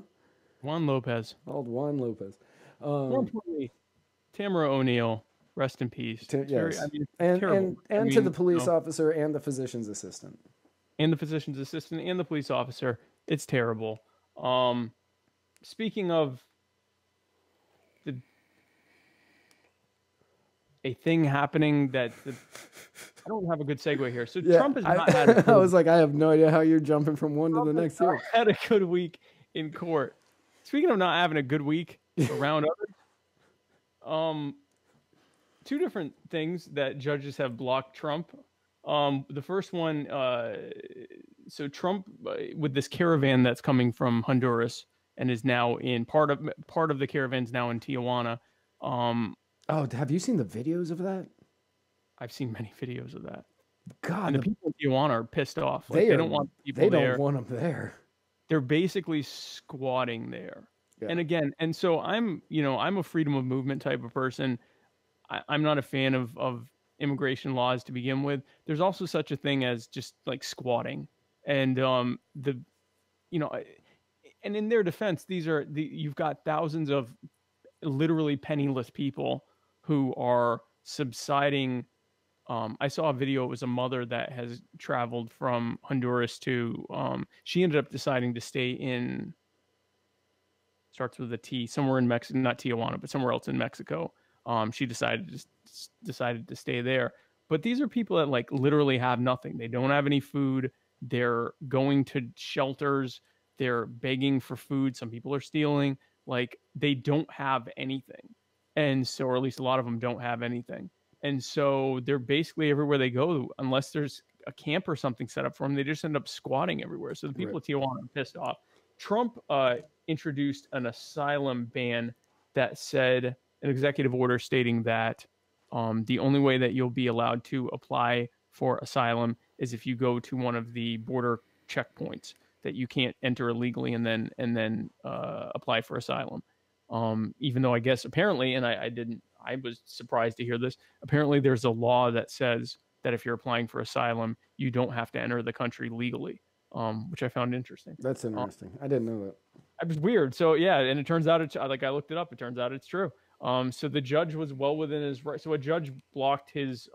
Juan Lopez. Called Juan Lopez. More importantly, Tamara O'Neill, rest in peace. Yes. And to the police officer and the physician's assistant. And the physician's assistant and the police officer. It's terrible. Speaking of a thing happening that I don't have a good segue here. So yeah, Trump has not had. I was like, I have no idea how you're jumping from one Trump to the next. Here. Had a good week in court. Speaking of not having a good week around others, 2 different things that judges have blocked Trump. The first one, so Trump with this caravan that's coming from Honduras and is now in part of the caravan's now in Tijuana. Oh, have you seen the videos of that? I've seen many videos of that. God, and the people in Tijuana are pissed off. Like, they don't want people there. They don't want them there. They're basically squatting there. Yeah. And again, and so I'm a freedom of movement type of person. I'm not a fan of immigration laws to begin with. There's also such a thing as just like squatting, and and in their defense, you've got thousands of literally penniless people who are subsiding. I saw a video. It was a mother that has traveled from Honduras to. She ended up deciding to stay in starts with a T, somewhere in Mexico, not Tijuana, but somewhere else in Mexico. She decided to stay there. But these are people that like literally have nothing. They don't have any food. They're going to shelters. They're begging for food. Some people are stealing. Like they don't have anything. And so, or at least a lot of them don't have anything. And so they're basically everywhere they go, unless there's a camp or something set up for them, they just end up squatting everywhere. So the people of Tijuana are pissed off. Trump introduced an asylum ban that said an executive order stating that the only way that you'll be allowed to apply for asylum is if you go to one of the border checkpoints, that you can't enter illegally and then apply for asylum. Even though I guess apparently, and I was surprised to hear this, apparently there's a law that says that if you're applying for asylum, you don't have to enter the country legally, which I found interesting. That's interesting. I didn't know that. It was weird. So yeah, and it turns out it's like I looked it up. It turns out it's true. So the judge was well within his right. So a judge blocked his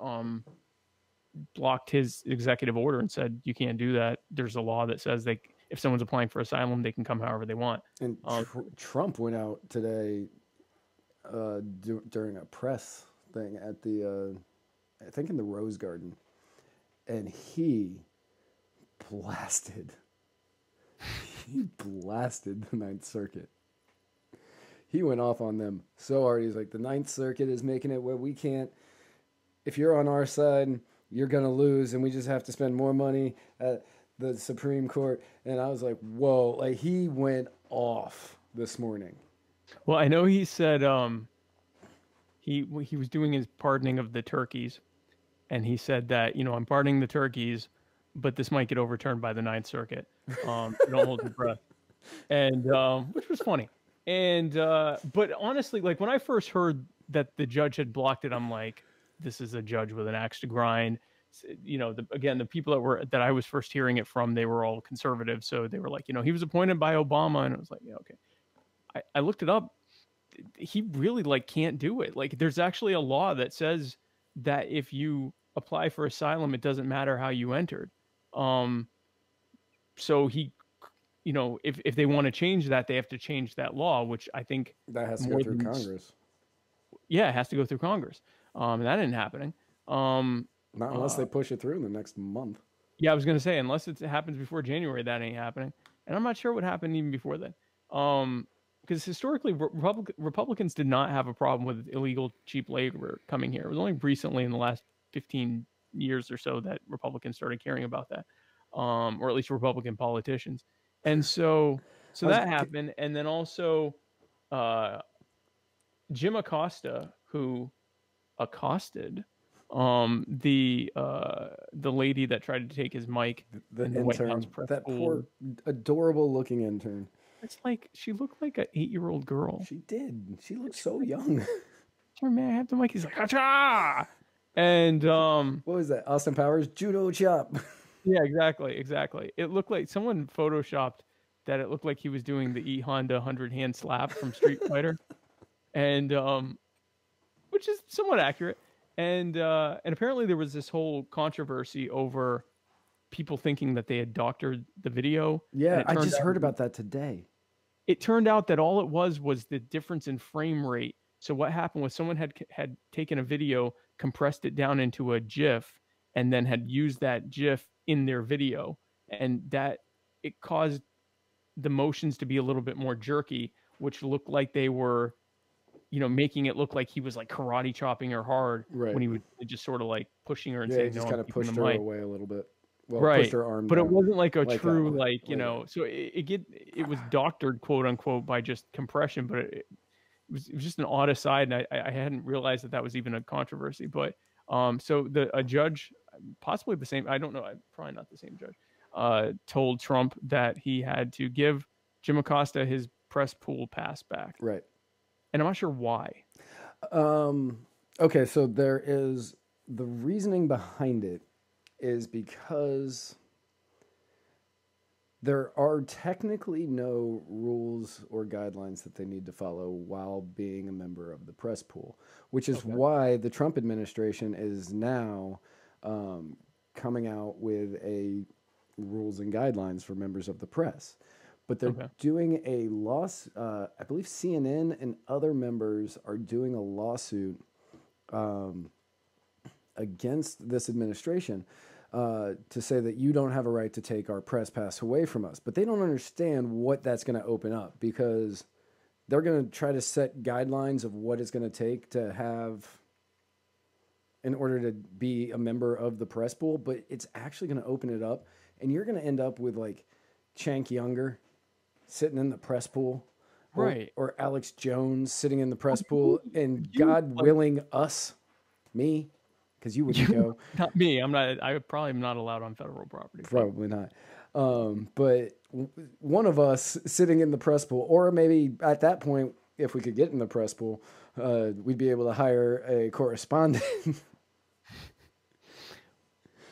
executive order and said you can't do that. There's a law that says if someone's applying for asylum, they can come however they want. And Trump went out today during a press thing at the, I think in the Rose Garden, and he blasted the Ninth Circuit. He went off on them so hard. He's like, the Ninth Circuit is making it where we can't, if you're on our side, you're going to lose, and we just have to spend more money at the Supreme Court. And I was like, whoa, like he went off this morning. Well, I know he said he was doing his pardoning of the turkeys, and he said that, I'm pardoning the turkeys, but this might get overturned by the Ninth Circuit. Don't hold your breath. And which was funny. And but honestly, like when I first heard that the judge had blocked it, I'm like, this is a judge with an axe to grind. The people that I was first hearing it from, they were all conservative, so they were like, he was appointed by Obama, and it was like, yeah, okay. I looked it up. He really can't do it. Like there's actually a law that says that if you apply for asylum, it doesn't matter how you entered. So he, if they want to change that, they have to change that law, which I think that has to go through Congress. Yeah, it has to go through Congress. And that ain't happening. Not unless they push it through in the next month. Yeah, I was going to say, unless it happens before January, that ain't happening. And I'm not sure what happened even before then. Because historically, Republicans did not have a problem with illegal cheap labor coming here. It was only recently in the last 15 years or so that Republicans started caring about that, or at least Republican politicians. And so that happened. And then also Jim Acosta, who accosted the lady that tried to take his mic, the intern, that poor adorable looking intern. It's like she looked like an 8-year-old girl. She did. She looked so young. Sure, man, I have the mic. He's like, "Acha!" And what was that? Austin Powers judo chop. Yeah, exactly. It looked like someone photoshopped that. It looked like he was doing the E Honda 100-hand slap from Street Fighter, and which is somewhat accurate. And apparently there was this whole controversy over people thinking that they had doctored the video. Yeah, I just heard about that today. It turned out that all it was the difference in frame rate. So what happened was someone had taken a video, compressed it down into a GIF, and then had used that GIF in their video, and that it caused the motions to be a little bit more jerky, which looked like they were, making it look like he was like karate chopping her hard, right, when he would just sort of like pushing her and saying, just kind of pushed her away a little bit. Well, right. Pushed her arm but down. It wasn't like a true, so it was doctored, quote unquote, by just compression, but it was just an odd aside. And I hadn't realized that was even a controversy, but so a judge, possibly the same, I don't know, probably not the same judge, told Trump that he had to give Jim Acosta his press pool pass back. Right. And I'm not sure why. Okay, so there is the reasoning behind it is because there are technically no rules or guidelines that they need to follow while being a member of the press pool, which is why the Trump administration is now coming out with a rules and guidelines for members of the press. but they're doing a I believe CNN and other members are doing a lawsuit against this administration to say that you don't have a right to take our press pass away from us. But they don't understand what that's going to open up, because they're going to try to set guidelines of what it's going to take to have in order to be a member of the press pool. But it's actually going to open it up, and you're going to end up with like Cenk Younger sitting in the press pool, right? Or Alex Jones sitting in the press pool, and God willing, me, because you wouldn't go. Not me. I'm not. I probably am not allowed on federal property. Probably not. But one of us sitting in the press pool, or maybe at that point, if we could get in the press pool, we'd be able to hire a correspondent.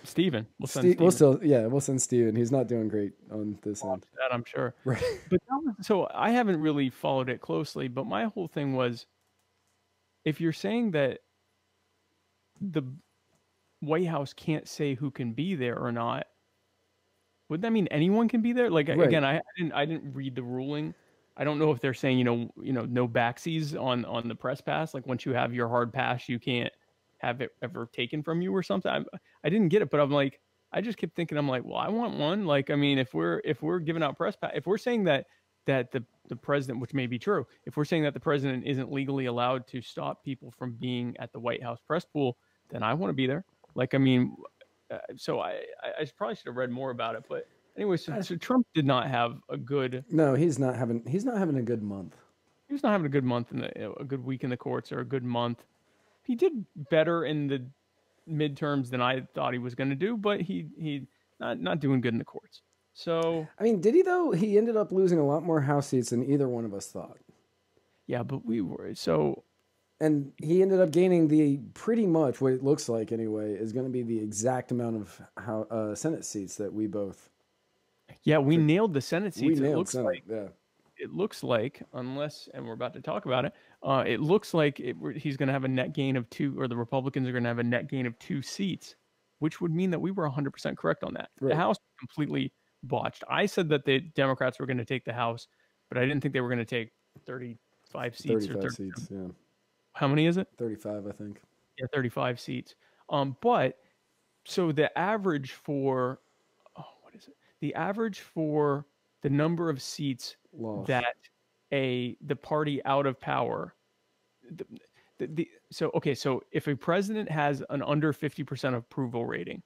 Steven. We'll send Steven. He's not doing great on this end. That I'm sure. Right. But so I haven't really followed it closely, but my whole thing was, if you're saying that the White House can't say who can be there or not, would that mean anyone can be there? Like, right. Again, I didn't read the ruling. I don't know if they're saying, no backsies on the press pass. Like, once you have your hard pass, you can't have it ever taken from you or something. I didn't get it, but I'm like, I just kept thinking, I'm like, well, I want one. Like, I mean, if we're giving out press pass, if we're saying that the president, which may be true, if we're saying that the president isn't legally allowed to stop people from being at the White House press pool, then I want to be there. Like, I mean, so I probably should have read more about it. But anyway, so Trump did not have a good. No, he's not having a good month. He was not having a good month a good week in the courts, or a good month. He did better in the midterms than I thought he was going to do, but he not doing good in the courts. So I mean, did he though? He ended up losing a lot more House seats than either one of us thought. Yeah, but we were so. And he ended up gaining the pretty much what it looks like anyway is going to be the exact amount of Senate seats that we both. Yeah, we nailed the Senate seats. It looks like, unless, and we're about to talk about it, it looks like he's going to have a net gain of 2, or the Republicans are going to have a net gain of 2 seats, which would mean that we were 100% correct on that. Right. The House completely botched. I said that the Democrats were going to take the House, but I didn't think they were going to take 35 seats. 35 seats, yeah. How many is it? 35, I think. Yeah, 35 seats. But so the average for the average for the number of seats that the party out of power. So if a president has an under 50% approval rating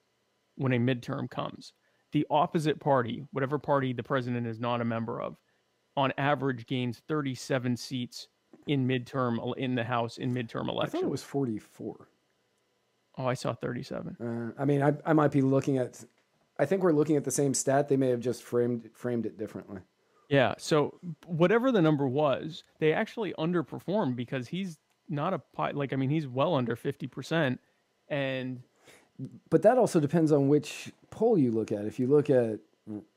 when a midterm comes, the opposite party, whatever party the president is not a member of, on average gains 37 seats in the House in midterm elections. I thought it was 44. Oh, I saw 37. I mean, I might be looking at. I think we're looking at the same stat. They may have just framed it differently. Yeah. So whatever the number was, they actually underperformed, because he's not he's well under 50%, but that also depends on which poll you look at. If you look at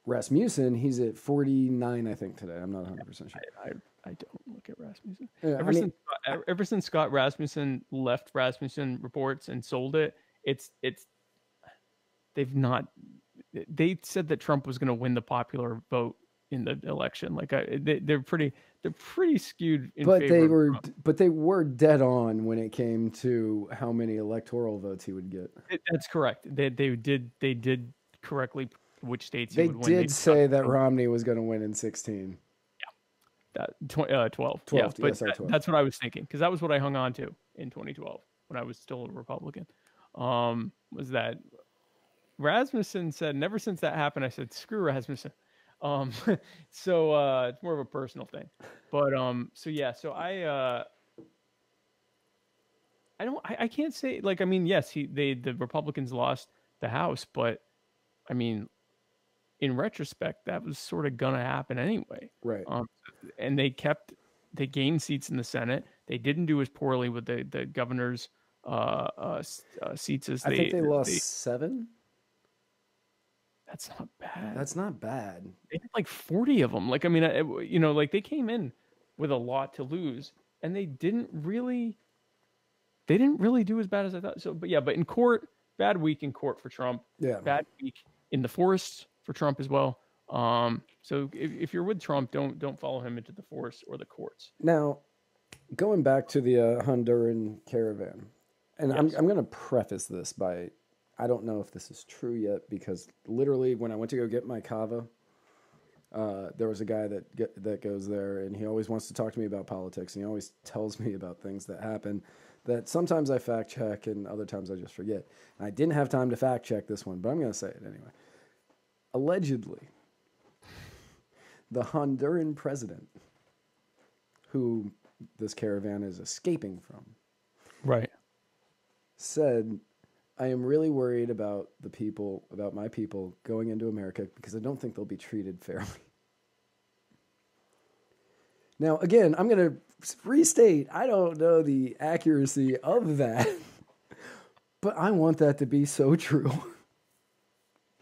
Rasmussen, he's at 49, I think, today. I'm not 100% sure. I don't look at Rasmussen. Yeah, ever since Scott Rasmussen left Rasmussen Reports and sold it, they said that Trump was going to win the popular vote in the election. Like they're pretty skewed in favor of Trump. But they were dead on when it came to how many electoral votes he would get. That's correct. They did correctly which states he would win. They did say that Romney was going to win in 16. Yeah, 12. 12. Yeah, but yes, 12. That's what I was thinking, because that was what I hung on to in 2012 when I was still a Republican. Was that Rasmussen said, and ever since that happened, I said, screw Rasmussen. So it's more of a personal thing. But so I can't say, like, I mean, yes, the Republicans lost the House, but I mean, in retrospect, that was sort of gonna happen anyway. Right. And they gained seats in the Senate. They didn't do as poorly with the governor's seats as I think they lost 7. That's not bad. That's not bad. They had like 40 of them. Like, I mean, like they came in with a lot to lose, and they didn't really do as bad as I thought. So, but in court, bad week in court for Trump. Yeah. Bad week in the forests for Trump as well. So if you're with Trump, don't follow him into the forest or the courts. Now, going back to the Honduran caravan, and Yes. I'm going to preface this by, I don't know if this is true yet, because literally when I went to go get my kava, there was a guy that goes there, and he always wants to talk to me about politics, and he always tells me about things that happen that sometimes I fact check and other times I just forget. And I didn't have time to fact check this one, but I'm going to say it anyway. Allegedly, the Honduran president, who this caravan is escaping from, Right. said, I am really worried about my people going into America because I don't think they'll be treated fairly. Now, again, I'm going to restate, I don't know the accuracy of that, but I want that to be so true.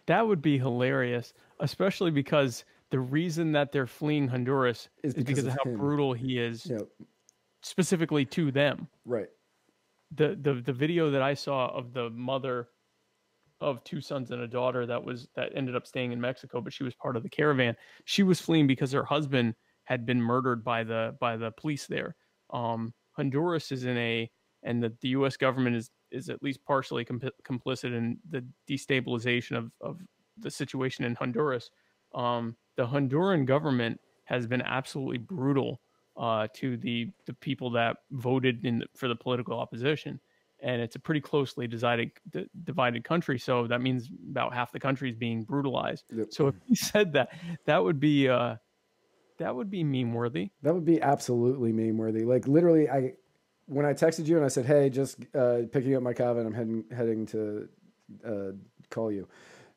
That would be hilarious, especially because the reason that they're fleeing Honduras is because of how him. brutal he is, Yep. specifically to them. Right. The video that I saw of the mother of 2 sons and a daughter that ended up staying in Mexico, but she was part of the caravan. She was fleeing because her husband had been murdered by the police there. Honduras is and the U.S. government is at least partially complicit in the destabilization of the situation in Honduras. The Honduran government has been absolutely brutal to the people that voted for the political opposition, and it's a pretty closely divided country. So that means about half the country is being brutalized. Yep. So if he said that would be meme worthy. That would be absolutely meme worthy. Like literally, when I texted you and I said, "Hey, just picking up my kava and I'm heading to call you,"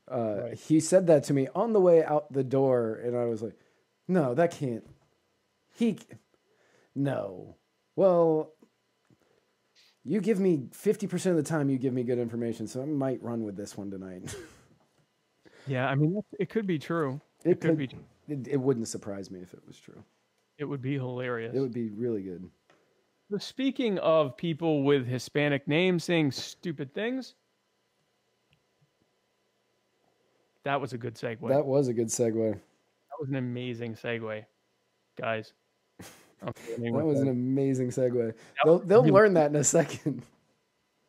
Right. he said that to me on the way out the door, and I was like, "No, that can't." No. Well, you give me 50% of the time. You give me good information, so I might run with this one tonight. Yeah, I mean, it could be true. It could be. It wouldn't surprise me if it was true. It would be hilarious. It would be really good. But speaking of people with Hispanic names saying stupid things, that was a good segue. That was a good segue. That was an amazing segue, guys. That was an amazing segue. They'll learn that in a second.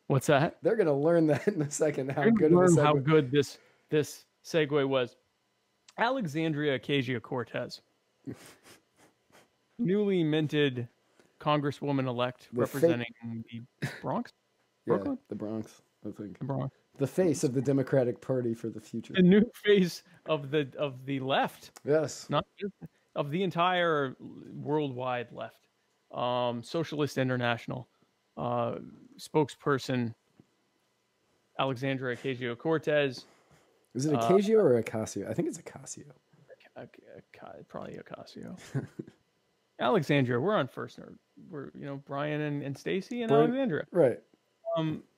What's that? They're gonna learn that in a second. How good this segue was. Alexandria Ocasio-Cortez, newly minted Congresswoman-elect representing the Bronx, Brooklyn, the Bronx, I think. The Bronx, the face of the Democratic Party for the future. the new face of the left. Yes, Not just of the entire worldwide left. Socialist International spokesperson Alexandria Ocasio-Cortez. Is it Ocasio or Ocasio? I think it's Ocasio. Probably Ocasio. Alexandria, we're on first. We're Brian and Stacy and Alexandria. Right.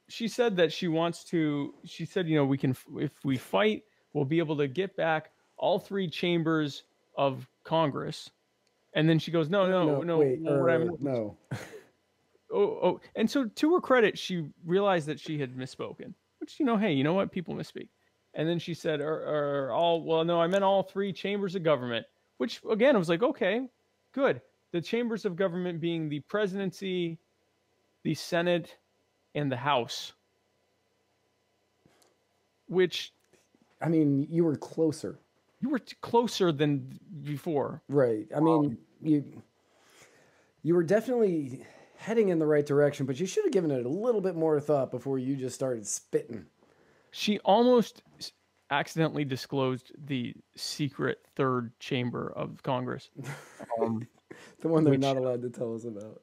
She said that she wants to. She said, we can, if we fight, we'll be able to get back all 3 chambers of Congress. And then she goes, no. Wait, no. Oh, and so to her credit, she realized that she had misspoken. Which, hey, you know what? People misspeak. And then she said, I meant all 3 chambers of government, which again, I was like, okay, good. The chambers of government being the presidency, the Senate, and the House, which, I mean, you were closer. You were closer than before. Right. I mean, you were definitely heading in the right direction, but you should have given it a little bit more thought before you just started spitting. She almost accidentally disclosed the secret 3rd chamber of Congress. The one they're not allowed to tell us about.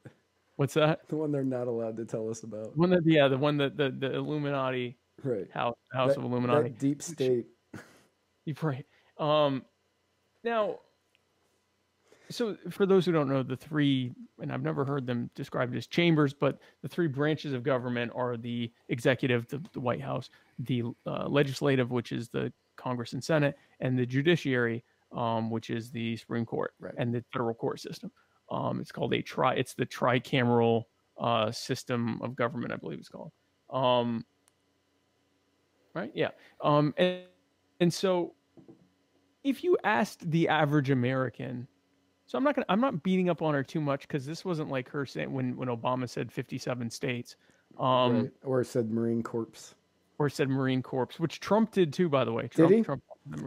What's that? The one they're not allowed to tell us about. The one that the Illuminati, right? House of Illuminati, that deep state. You're right. Now, so for those who don't know, the 3, and I've never heard them described as chambers, but the 3 branches of government are the executive, the White House, the legislative, which is the Congress and Senate, and the judiciary, which is the Supreme Court, right, and the federal court system. It's called it's the tricameral system of government, I believe it's called. Right? Yeah. And so if you asked the average American, so I'm not beating up on her too much because this wasn't like her saying when Obama said 57 states, Right. Or said Marine Corps. or said Marine Corps, which Trump did too, by the way. Did he? Trump,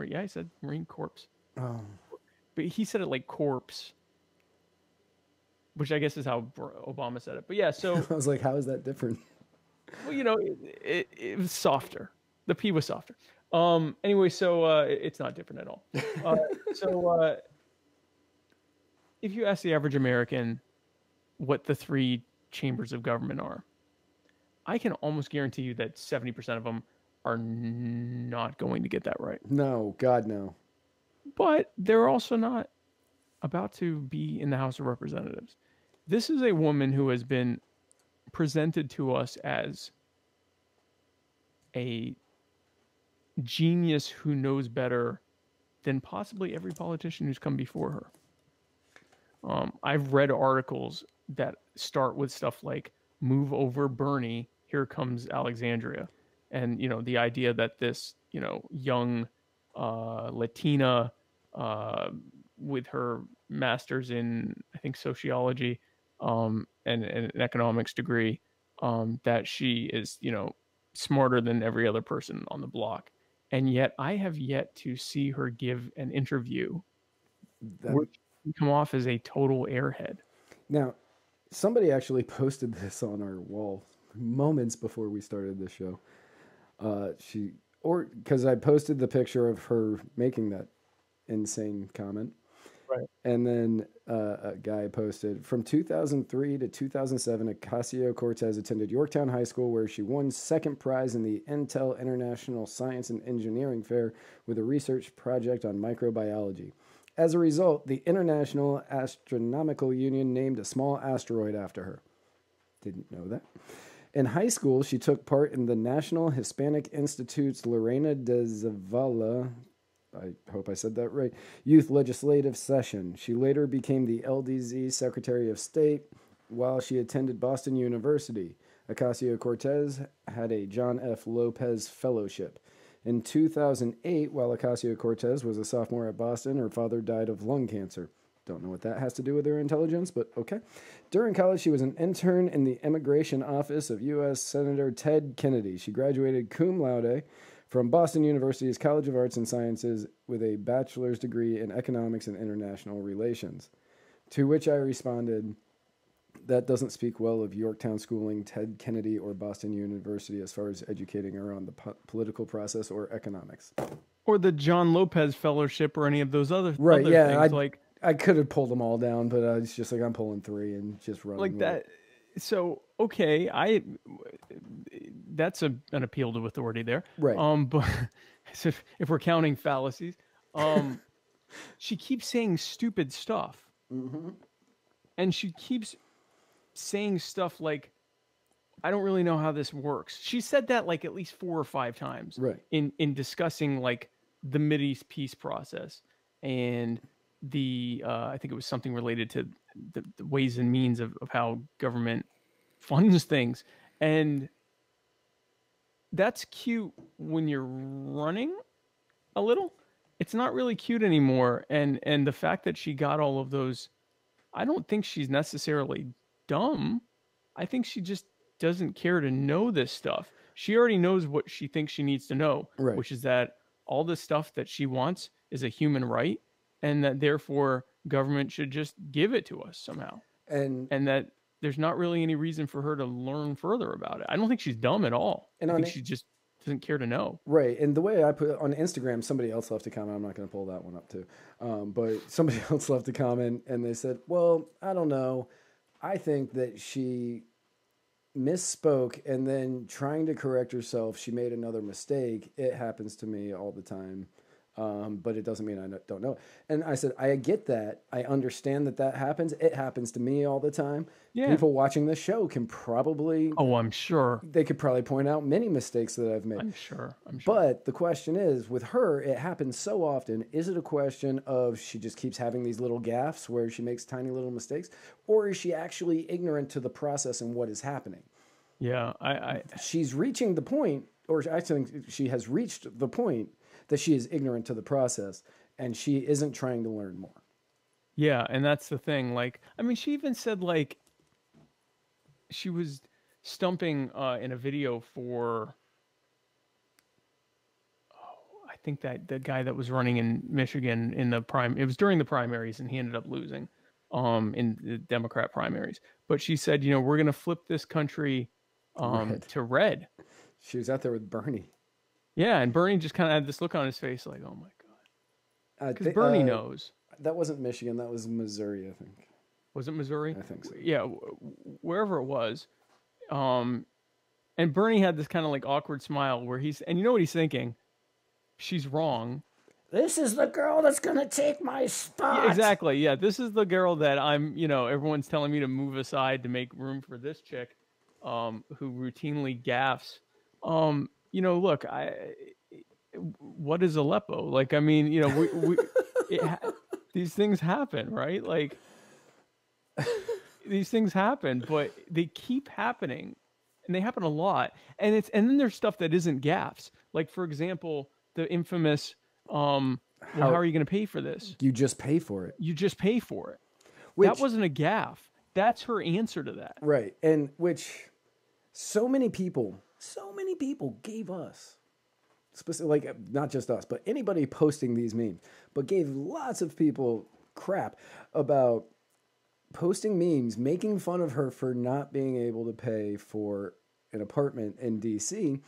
yeah, he said Marine Corps, Oh. but he said it like corpse, which I guess is how Obama said it. But yeah, so I was like, how is that different? well, you know, it was softer. The P was softer. Anyway, so it's not different at all. So if you ask the average American what the three chambers of government are, I can almost guarantee you that 70% of them are not going to get that right. No, God, no. But they're also not about to be in the House of Representatives. This is a woman who has been presented to us as a genius who knows better than possibly every politician who's come before her. I've read articles that start with stuff like "Move over, Bernie. Here comes Alexandria," and you know the idea that this young Latina with her master's in I think sociology and an economics degree that she is smarter than every other person on the block. And yet I have yet to see her give an interview which come off as a total airhead. Now, somebody actually posted this on our wall moments before we started this show. Because I posted the picture of her making that insane comment. Right. And then a guy posted, from 2003 to 2007, Ocasio-Cortez attended Yorktown High School, where she won second prize in the Intel International Science and Engineering Fair with a research project on microbiology. As a result, the International Astronomical Union named a small asteroid after her. Didn't know that. In high school, she took part in the National Hispanic Institute's Lorena de Zavala, I hope I said that right, youth legislative session. She later became the LDZ Secretary of State while she attended Boston University. Ocasio-Cortez had a John F. Lopez Fellowship. In 2008, while Ocasio-Cortez was a sophomore at Boston, her father died of lung cancer. Don't know what that has to do with her intelligence, but okay. During college, she was an intern in the immigration office of U.S. Senator Ted Kennedy. She graduated cum laude from Boston University's College of Arts and Sciences with a bachelor's degree in economics and international relations. To which I responded, that doesn't speak well of Yorktown schooling, Ted Kennedy, or Boston University as far as educating her on the political process or economics. Or the John Lopez Fellowship or any of those other right? Other Yeah, things. I could have pulled them all down, but I was just like, I'm pulling three and just running like that. So okay, that's an appeal to authority there, right? But so if we're counting fallacies, she keeps saying stupid stuff, and she keeps saying stuff like, "I don't really know how this works." She said that like at least 4 or 5 times, right? In discussing like the Mideast peace process and the I think it was something related to the ways and means of how government funds things. And that's cute when you're running a little. It's not really cute anymore. And the fact that she got all of those, I don't think she's necessarily dumb. I think she just doesn't care to know this stuff. She already knows what she thinks she needs to know, right? Which is that all the stuff that she wants is a human right, and that therefore government should just give it to us somehow. And that there's not really any reason for her to learn further about it. I don't think she's dumb at all. I think she just doesn't care to know. Right. And the way I put it on Instagram, somebody else left a comment. I'm not going to pull that one up too. But somebody else left a comment and they said, well, I don't know. I think that she misspoke and then trying to correct herself, she made another mistake. It happens to me all the time. But it doesn't mean I don't know. And I said, I get that. I understand that happens. It happens to me all the time. Yeah. People watching this show can probably... Oh, I'm sure. They could probably point out many mistakes that I've made. I'm sure. But the question is, with her, it happens so often. Is it a question of she just keeps having these little gaffes where she makes tiny little mistakes? Or is she actually ignorant to the process and what is happening? Yeah, She's reaching the point, or I think she has reached the point that she is ignorant to the process. and she isn't trying to learn more. Yeah, and that's the thing. Like, I mean, she even said like she was stumping in a video for I think that the guy that was running in Michigan in the it was during the primaries, and he ended up losing in the Democrat primaries. But she said, you know, we're going to flip this country to red. She was out there with Bernie. Yeah, and Bernie just kind of had this look on his face like, oh my God. Because Bernie knows. That wasn't Michigan. That was Missouri, I think. Was it Missouri? I think so. Yeah, wherever it was. And Bernie had this kind of like awkward smile where and you know what he's thinking? She's wrong. This is the girl that's going to take my spot. Yeah, exactly. Yeah, this is the girl that everyone's telling me to move aside to make room for this chick who routinely gaffes. Look, what is Aleppo? Like, I mean, these things happen, right? Like, these things happen, but they keep happening, and they happen a lot. And then there's stuff that isn't gaffes. Like, for example, the infamous, how are you going to pay for this? You just pay for it. You just pay for it. That wasn't a gaffe. That's her answer to that. Right. And which so many people gave us, like not just us, but anybody posting these memes, but gave lots of people crap about posting memes, making fun of her for not being able to pay for an apartment in DC.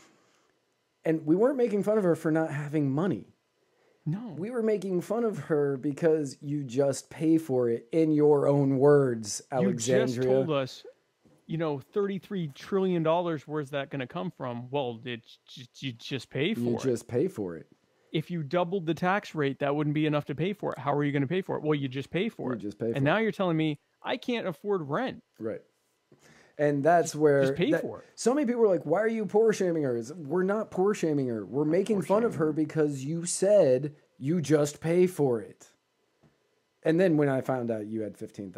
And we weren't making fun of her for not having money. No. We were making fun of her because you just pay for it, in your own words, Alexandria. You just told us, $33 trillion, where's that going to come from? Well, you just pay for it. You just pay for it. If you doubled the tax rate, that wouldn't be enough to pay for it. How are you going to pay for it? Well, you just pay for it. You just pay for it. And now you're telling me I can't afford rent. Right. And that's where... Just pay for it. So many people were like, why are you poor shaming her? We're not poor shaming her. We're making fun of her because you said you just pay for it. And then when I found out you had $15,000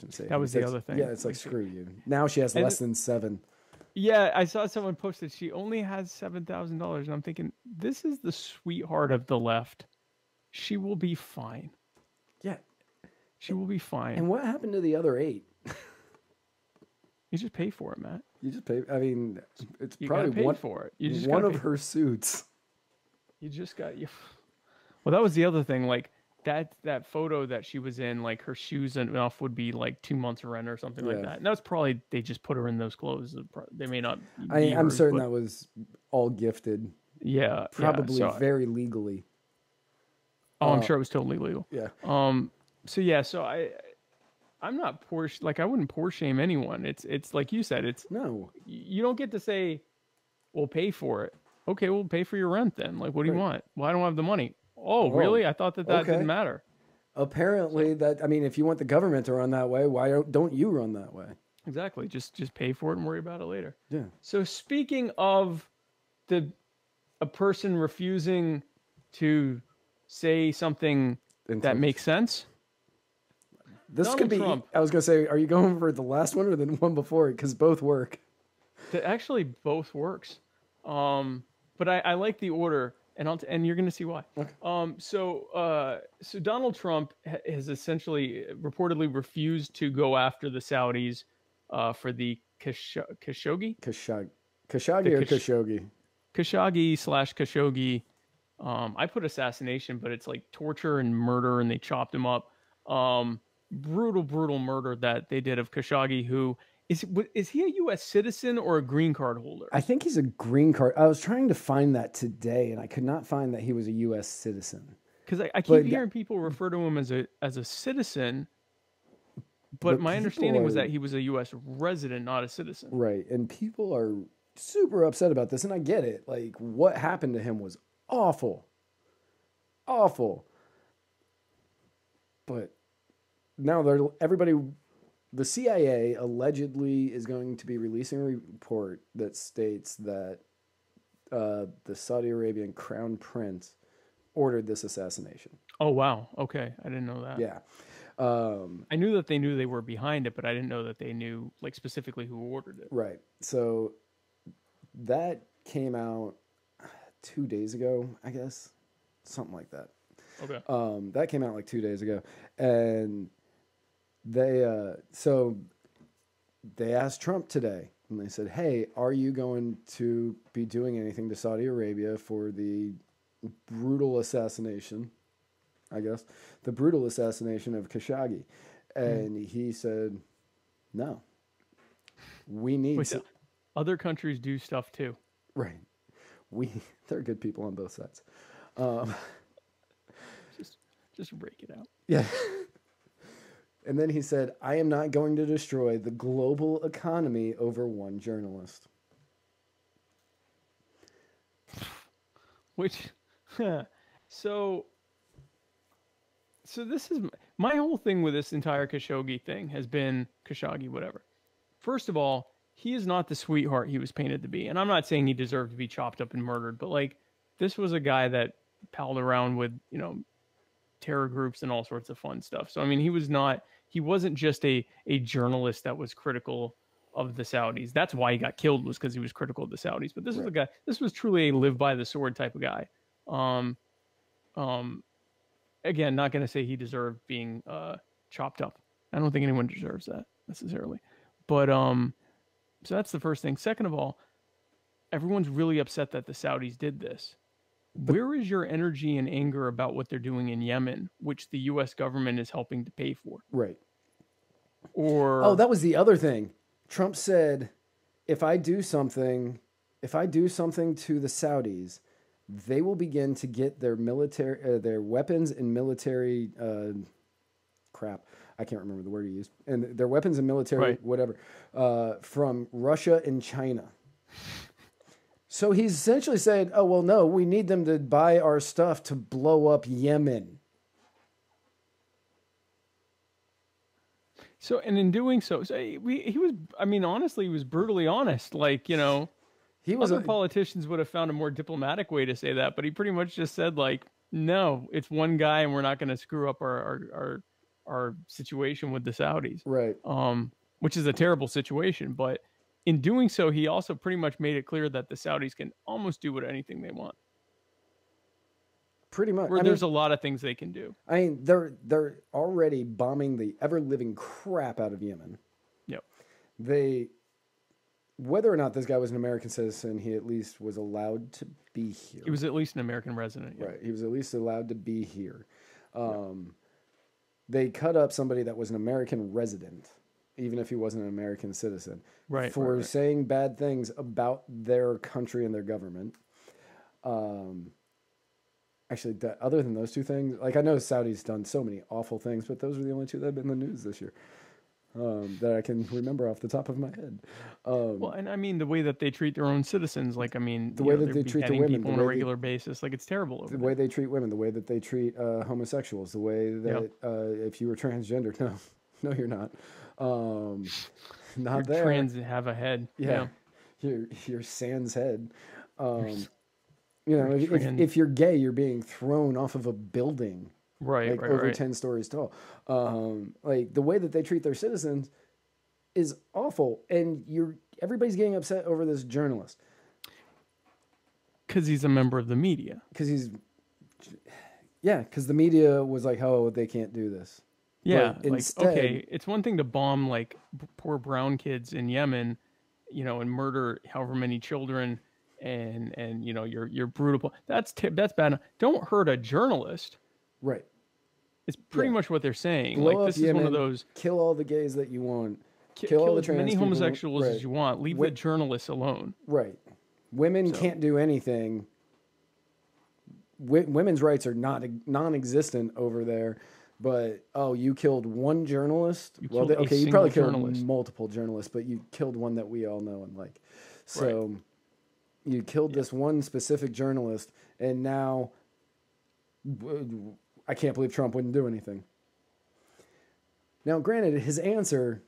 in savings... That was the other thing. Yeah, it's like, screw you. Now she has less than $7,000. Yeah, I saw someone posted she only has $7,000. And I'm thinking, this is the sweetheart of the left. She will be fine. Yeah. She will be fine. And what happened to the other 8? You just pay for it, Matt. You just pay. I mean, it's you probably one for it. You just one of her suits. You just got you. Well, that was the other thing. Like that photo that she was in, like her shoes enough would be like 2 months rent or something like that. And that's probably they just put her in those clothes. They may not. I'm certain that was all gifted. Yeah, probably very legally. Oh, I'm sure it was totally legal. Yeah. So I'm not poor. Like, I wouldn't poor shame anyone. It's like you said. No. You don't get to say, "Well, pay for it." Okay, well, pay for your rent then. Like, what do you want? Well, I don't have the money. Oh, really? I thought that didn't matter. Apparently, if you want the government to run that way, why don't you run that way? Exactly. Just pay for it and worry about it later. Yeah. So speaking of a person refusing to say something that makes sense. This Donald could be. Trump. I was gonna say, are you going for the last one or the one before it? Because both work. Actually, both works. But I like the order, and you're gonna see why. Okay. So Donald Trump has essentially reportedly refused to go after the Saudis for the Khashoggi. Khashoggi or Khashoggi? Khashoggi/Khashoggi. I put assassination, but it's like torture and murder, and they chopped him up. Brutal murder that they did of Khashoggi, who is he a U.S. citizen or a green card holder? I think he's a green card. I was trying to find that today, and I could not find that he was a U.S. citizen. Because I keep hearing people refer to him as a citizen, but my understanding was that he was a U.S. resident, not a citizen. Right, and people are super upset about this, and I get it. Like, what happened to him was awful. But now the CIA allegedly is going to be releasing a report that states that the Saudi Arabian crown prince ordered this assassination. Oh, wow. Okay. I didn't know that. Yeah. I knew that they knew they were behind it, but I didn't know that they knew like specifically who ordered it. Right. So that came out 2 days ago, I guess. Something like that. Okay. That came out like 2 days ago, and they asked Trump today, and they said, "Hey, are you going to be doing anything to Saudi Arabia for the brutal assassination? I guess the brutal assassination of Khashoggi," and he said, "No. We need to." Other countries do stuff too. Right. They're good people on both sides. Just rake it out. Yeah. And then he said, "I am not going to destroy the global economy over one journalist." Which, so this is my whole thing with this entire Khashoggi thing has been Khashoggi, whatever. First of all, he is not the sweetheart he was painted to be. And I'm not saying he deserved to be chopped up and murdered, but like, this was a guy that palled around with, terror groups and all sorts of fun stuff. So, I mean, he wasn't just a journalist that was critical of the Saudis. That's why he got killed, was because he was critical of the Saudis. But this was a guy, this was truly a live by the sword type of guy. Again, not going to say he deserved being chopped up. I don't think anyone deserves that necessarily. But, so that's the first thing. Second of all, everyone's really upset that the Saudis did this. Where is your energy and anger about what they're doing in Yemen, which the U.S. government is helping to pay for? Right. Or that was the other thing. Trump said, if I do something to the Saudis, they will begin to get their military, their weapons and military crap. I can't remember the word he used. And their weapons and military, whatever, from Russia and China. So he's essentially saying, oh, well, no, we need them to buy our stuff to blow up Yemen. So, and in doing so, he was, I mean, honestly, he was brutally honest. Like, other politicians would have found a more diplomatic way to say that, but he pretty much just said, like, no, it's one guy and we're not going to screw up our situation with the Saudis. Right. Which is a terrible situation. But in doing so, he also pretty much made it clear that the Saudis can almost do anything they want. Pretty much. There's a lot of things they can do. I mean, they're already bombing the ever-living crap out of Yemen. Yep. Whether or not this guy was an American citizen, he at least was allowed to be here. He was at least an American resident. Yeah. Right. He was at least allowed to be here. They cut up somebody that was an American resident, even if he wasn't an American citizen, for saying bad things about their country and their government. Actually, other than those two things, like I know Saudi's done so many awful things, but those are the only two that have been in the news this year that I can remember off the top of my head. Well, and I mean the way that they treat their own citizens, like I mean the way that they treat the women people on a regular basis, like it's terrible. The way they treat women, the way that they treat homosexuals, the way that if you were transgender, no, you're not. Not there. Trans have a head. Yeah. You're sans head. If you're gay, you're being thrown off of a building, over 10 stories tall. Like the way that they treat their citizens is awful, and everybody's getting upset over this journalist because he's a member of the media. Because the media was like, "Oh, they can't do this." Yeah, but instead, it's one thing to bomb like poor brown kids in Yemen, and murder however many children. And you're brutal. That's bad. Don't hurt a journalist. Right. It's pretty much what they're saying. Blow like this Yemen, is one of those. Kill all the gays that you want. Kill all the as trans many people. homosexuals as you want. Leave the journalists alone. Right. Women can't do anything. Women's rights are non-existent over there. But you killed one journalist. You probably killed multiple journalists, but you killed one that we all know and like. So. Right. You killed this one specific journalist, and now I can't believe Trump wouldn't do anything. Now, granted, his answer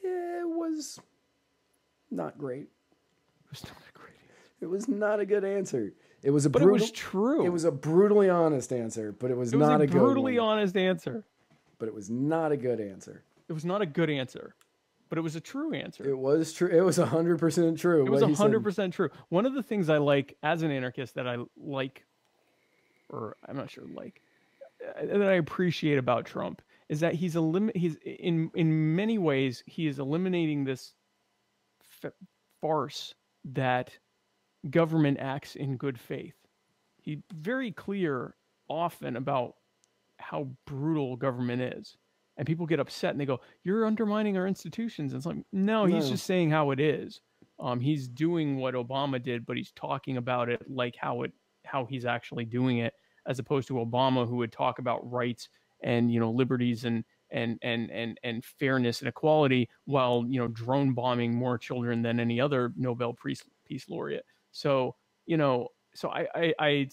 was not great. It was not a good answer. It was it was true. It was a brutally honest answer, but it was not a good one. It was a brutally honest answer. But it was not a good answer. It was not a good answer. But it was a true answer. It was true. It was 100% true. It was 100% true. One of the things I like as an anarchist that I like or I'm not sure, like, that I appreciate about Trump is that he's in many ways he is eliminating this farce that government acts in good faith. He's very clear often about how brutal government is. And people get upset and they go, "You're undermining our institutions." And it's like, no, he's just saying how it is. He's doing what Obama did, but he's talking about it like how he's actually doing it, as opposed to Obama, who would talk about rights and, you know, liberties and fairness and equality, while, you know, drone bombing more children than any other Nobel Peace Laureate. So, you know, I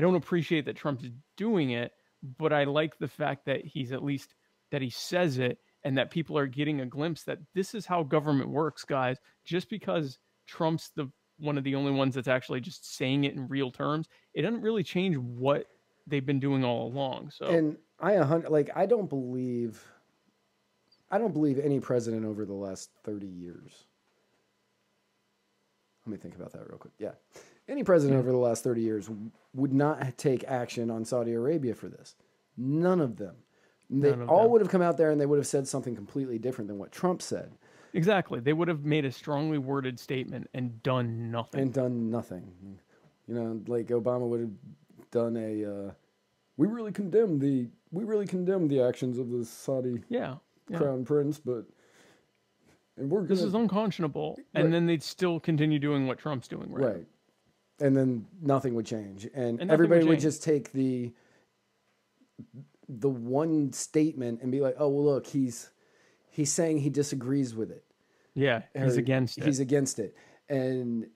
don't appreciate that Trump is doing it, but I like the fact that he's at least that he says it, and that people are getting a glimpse that this is how government works, guys. Just because Trump's one of the only ones that's actually just saying it in real terms, it doesn't really change what they've been doing all along. So, and I don't believe any president over the last 30 years. Let me think about that real quick. Yeah. Any president over the last 30 years would not take action on Saudi Arabia for this. None of them. They all would have come out there and they would have said something completely different than what Trump said. Exactly. They would have made a strongly worded statement and done nothing. You know, like Obama would have done we really condemn the actions of the Saudi crown prince, but this is unconscionable. Right. And then they'd still continue doing what Trump's doing, right? And then nothing would change. And everybody would just take the one statement and be like, "Oh, well, look, he's saying he disagrees with it." Yeah, he's against it. He's against it. And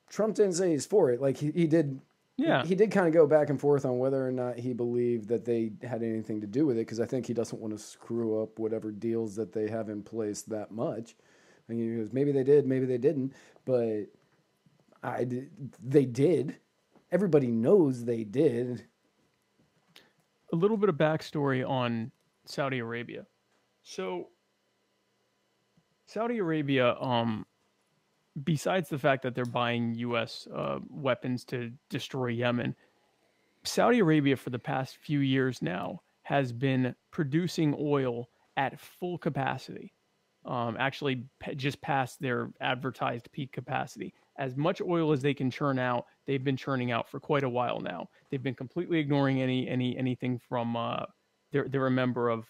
Trump didn't say he's for it. Like he did. Yeah. He did kind of go back and forth on whether or not he believed that they had anything to do with it, because I think he doesn't want to screw up whatever deals that they have in place that much. And he goes, maybe they did, maybe they didn't, but they did. Everybody knows they did. A little bit of backstory on Saudi Arabia. So, Saudi Arabia, besides the fact that they're buying U.S. Weapons to destroy Yemen, Saudi Arabia for the past few years now has been producing oil at full capacity. Actually, just past their advertised peak capacity. As much oil as they can churn out, they've been churning out for quite a while now. They've been completely ignoring anything from they're a member of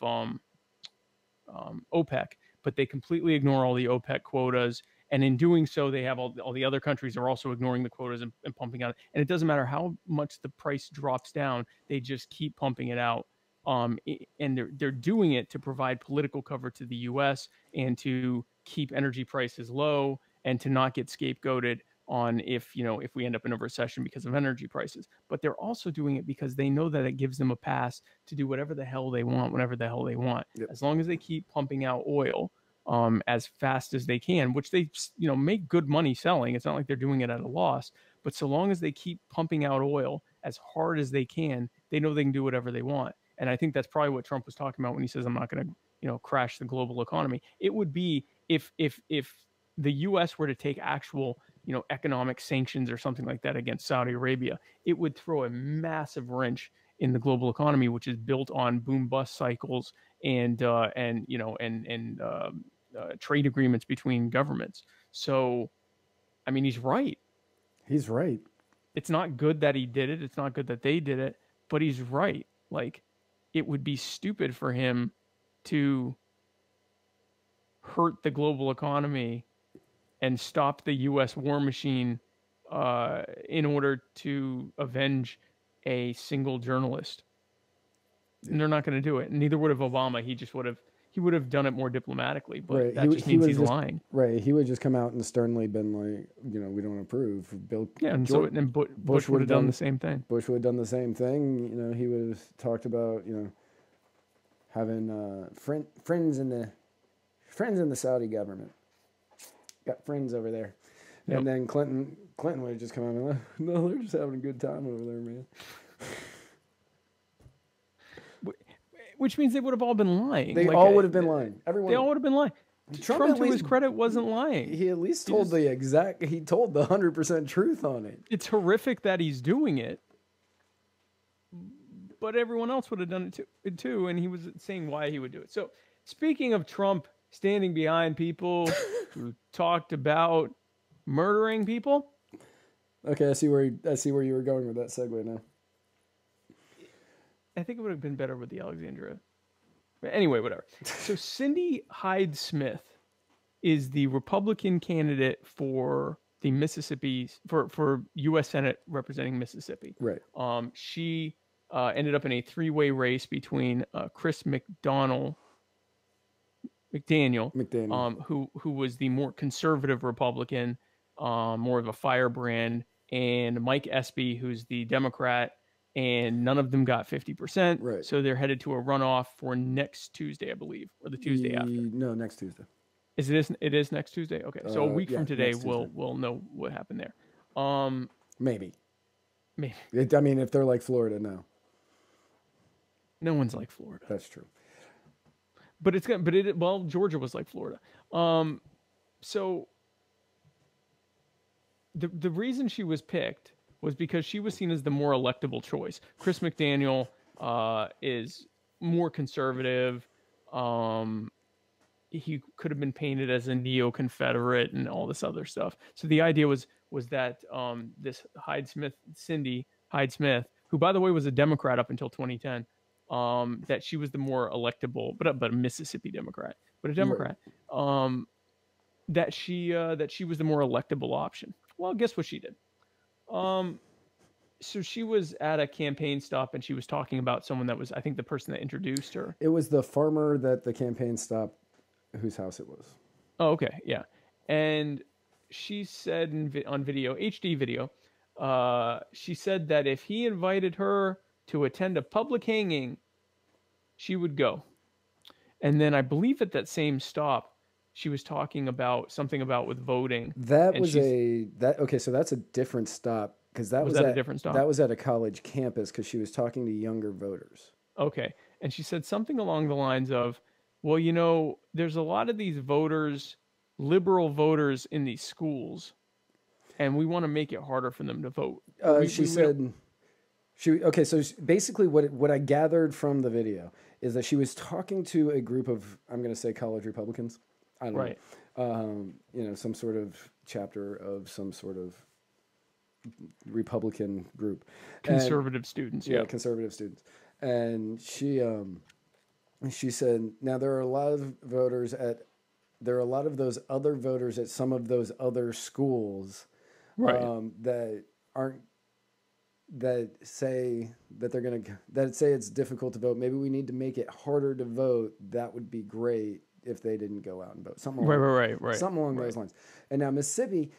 OPEC, but they completely ignore all the OPEC quotas. And in doing so, they have all the other countries are also ignoring the quotas and pumping out. And it doesn't matter how much the price drops down, they just keep pumping it out. And they're doing it to provide political cover to the U.S. and to keep energy prices low and to not get scapegoated on if we end up in a recession because of energy prices. But they're also doing it because they know that it gives them a pass to do whatever the hell they want, whenever the hell they want. Yep. As long as they keep pumping out oil as fast as they can, which they make good money selling. It's not like they're doing it at a loss. But so long as they keep pumping out oil as hard as they can, they know they can do whatever they want. And I think that's probably what Trump was talking about when he says, "I'm not going to, crash the global economy." It would be if the U.S. were to take actual, economic sanctions or something like that against Saudi Arabia, it would throw a massive wrench in the global economy, which is built on boom bust cycles and trade agreements between governments. So, I mean, he's right. He's right. It's not good that he did it. It's not good that they did it, but he's right. Like, it would be stupid for him to hurt the global economy and stop the U.S. war machine in order to avenge a single journalist. And they're not going to do it. Neither would have Obama. He would have done it more diplomatically, but right. That just means he's lying. Right. He would just come out and sternly been like, we don't approve. Bush would have done the same thing. Bush would have done the same thing. He would have talked about, having friends in the Saudi government. Got friends over there. Yep. And then Clinton would have just come out and like, no, they're just having a good time over there, man. Which means they would have all been lying. They all would have been lying. Everyone. They all would have been lying. Trump to his credit, wasn't lying. He at least told he told the 100% truth on it. It's horrific that he's doing it, but everyone else would have done it too. And he was saying why he would do it. So speaking of Trump standing behind people who talked about murdering people. Okay, I see where you were going with that segue now. I think it would have been better with the Alexandria. But anyway, whatever. So Cindy Hyde-Smith is the Republican candidate for the Mississippi for U.S. Senate representing Mississippi. Right. She ended up in a three-way race between Chris McDaniel, who was the more conservative Republican, more of a firebrand, and Mike Espy, who's the Democrat, and none of them got 50%. Right. So they're headed to a runoff for next Tuesday, I believe, or the Tuesday after. No, next Tuesday. It is next Tuesday? Okay. So a week from today, we'll know what happened there. Maybe. Maybe. I mean, if they're like Florida, no. No one's like Florida. That's true. But Georgia was like Florida. So the reason she was picked was because she was seen as the more electable choice. Chris McDaniel is more conservative. He could have been painted as a neo-Confederate and all this other stuff. So the idea was that this Cindy Hyde-Smith, who by the way was a Democrat up until 2010, that she was the more electable, but a Mississippi Democrat, but a Democrat, that she was the more electable option. Well, guess what she did? So she was at a campaign stop and she was talking about someone that was, I think, the person that introduced her. It was the farmer that the campaign stopped, whose house it was. Oh, okay. Yeah. And she said on video, HD video, she said that if he invited her to attend a public hanging, she would go. And then I believe at that same stop, she was talking about something about with voting. Okay, so that's a different stop, because that was a different stop. That was at a college campus, because she was talking to younger voters. Okay. And she said something along the lines of, well, you know, there's a lot of these voters, liberal voters in these schools, and we want to make it harder for them to vote. So basically what I gathered from the video is that she was talking to a group of, I'm going to say college Republicans. I don't know. Some sort of chapter of some sort of Republican group. Conservative students. Yeah, conservative students. And she said, now there are a lot of those other voters at some of those other schools, that say it's difficult to vote. Maybe we need to make it harder to vote. That would be great if they didn't go out and vote. Something along those lines. And now Mississippi,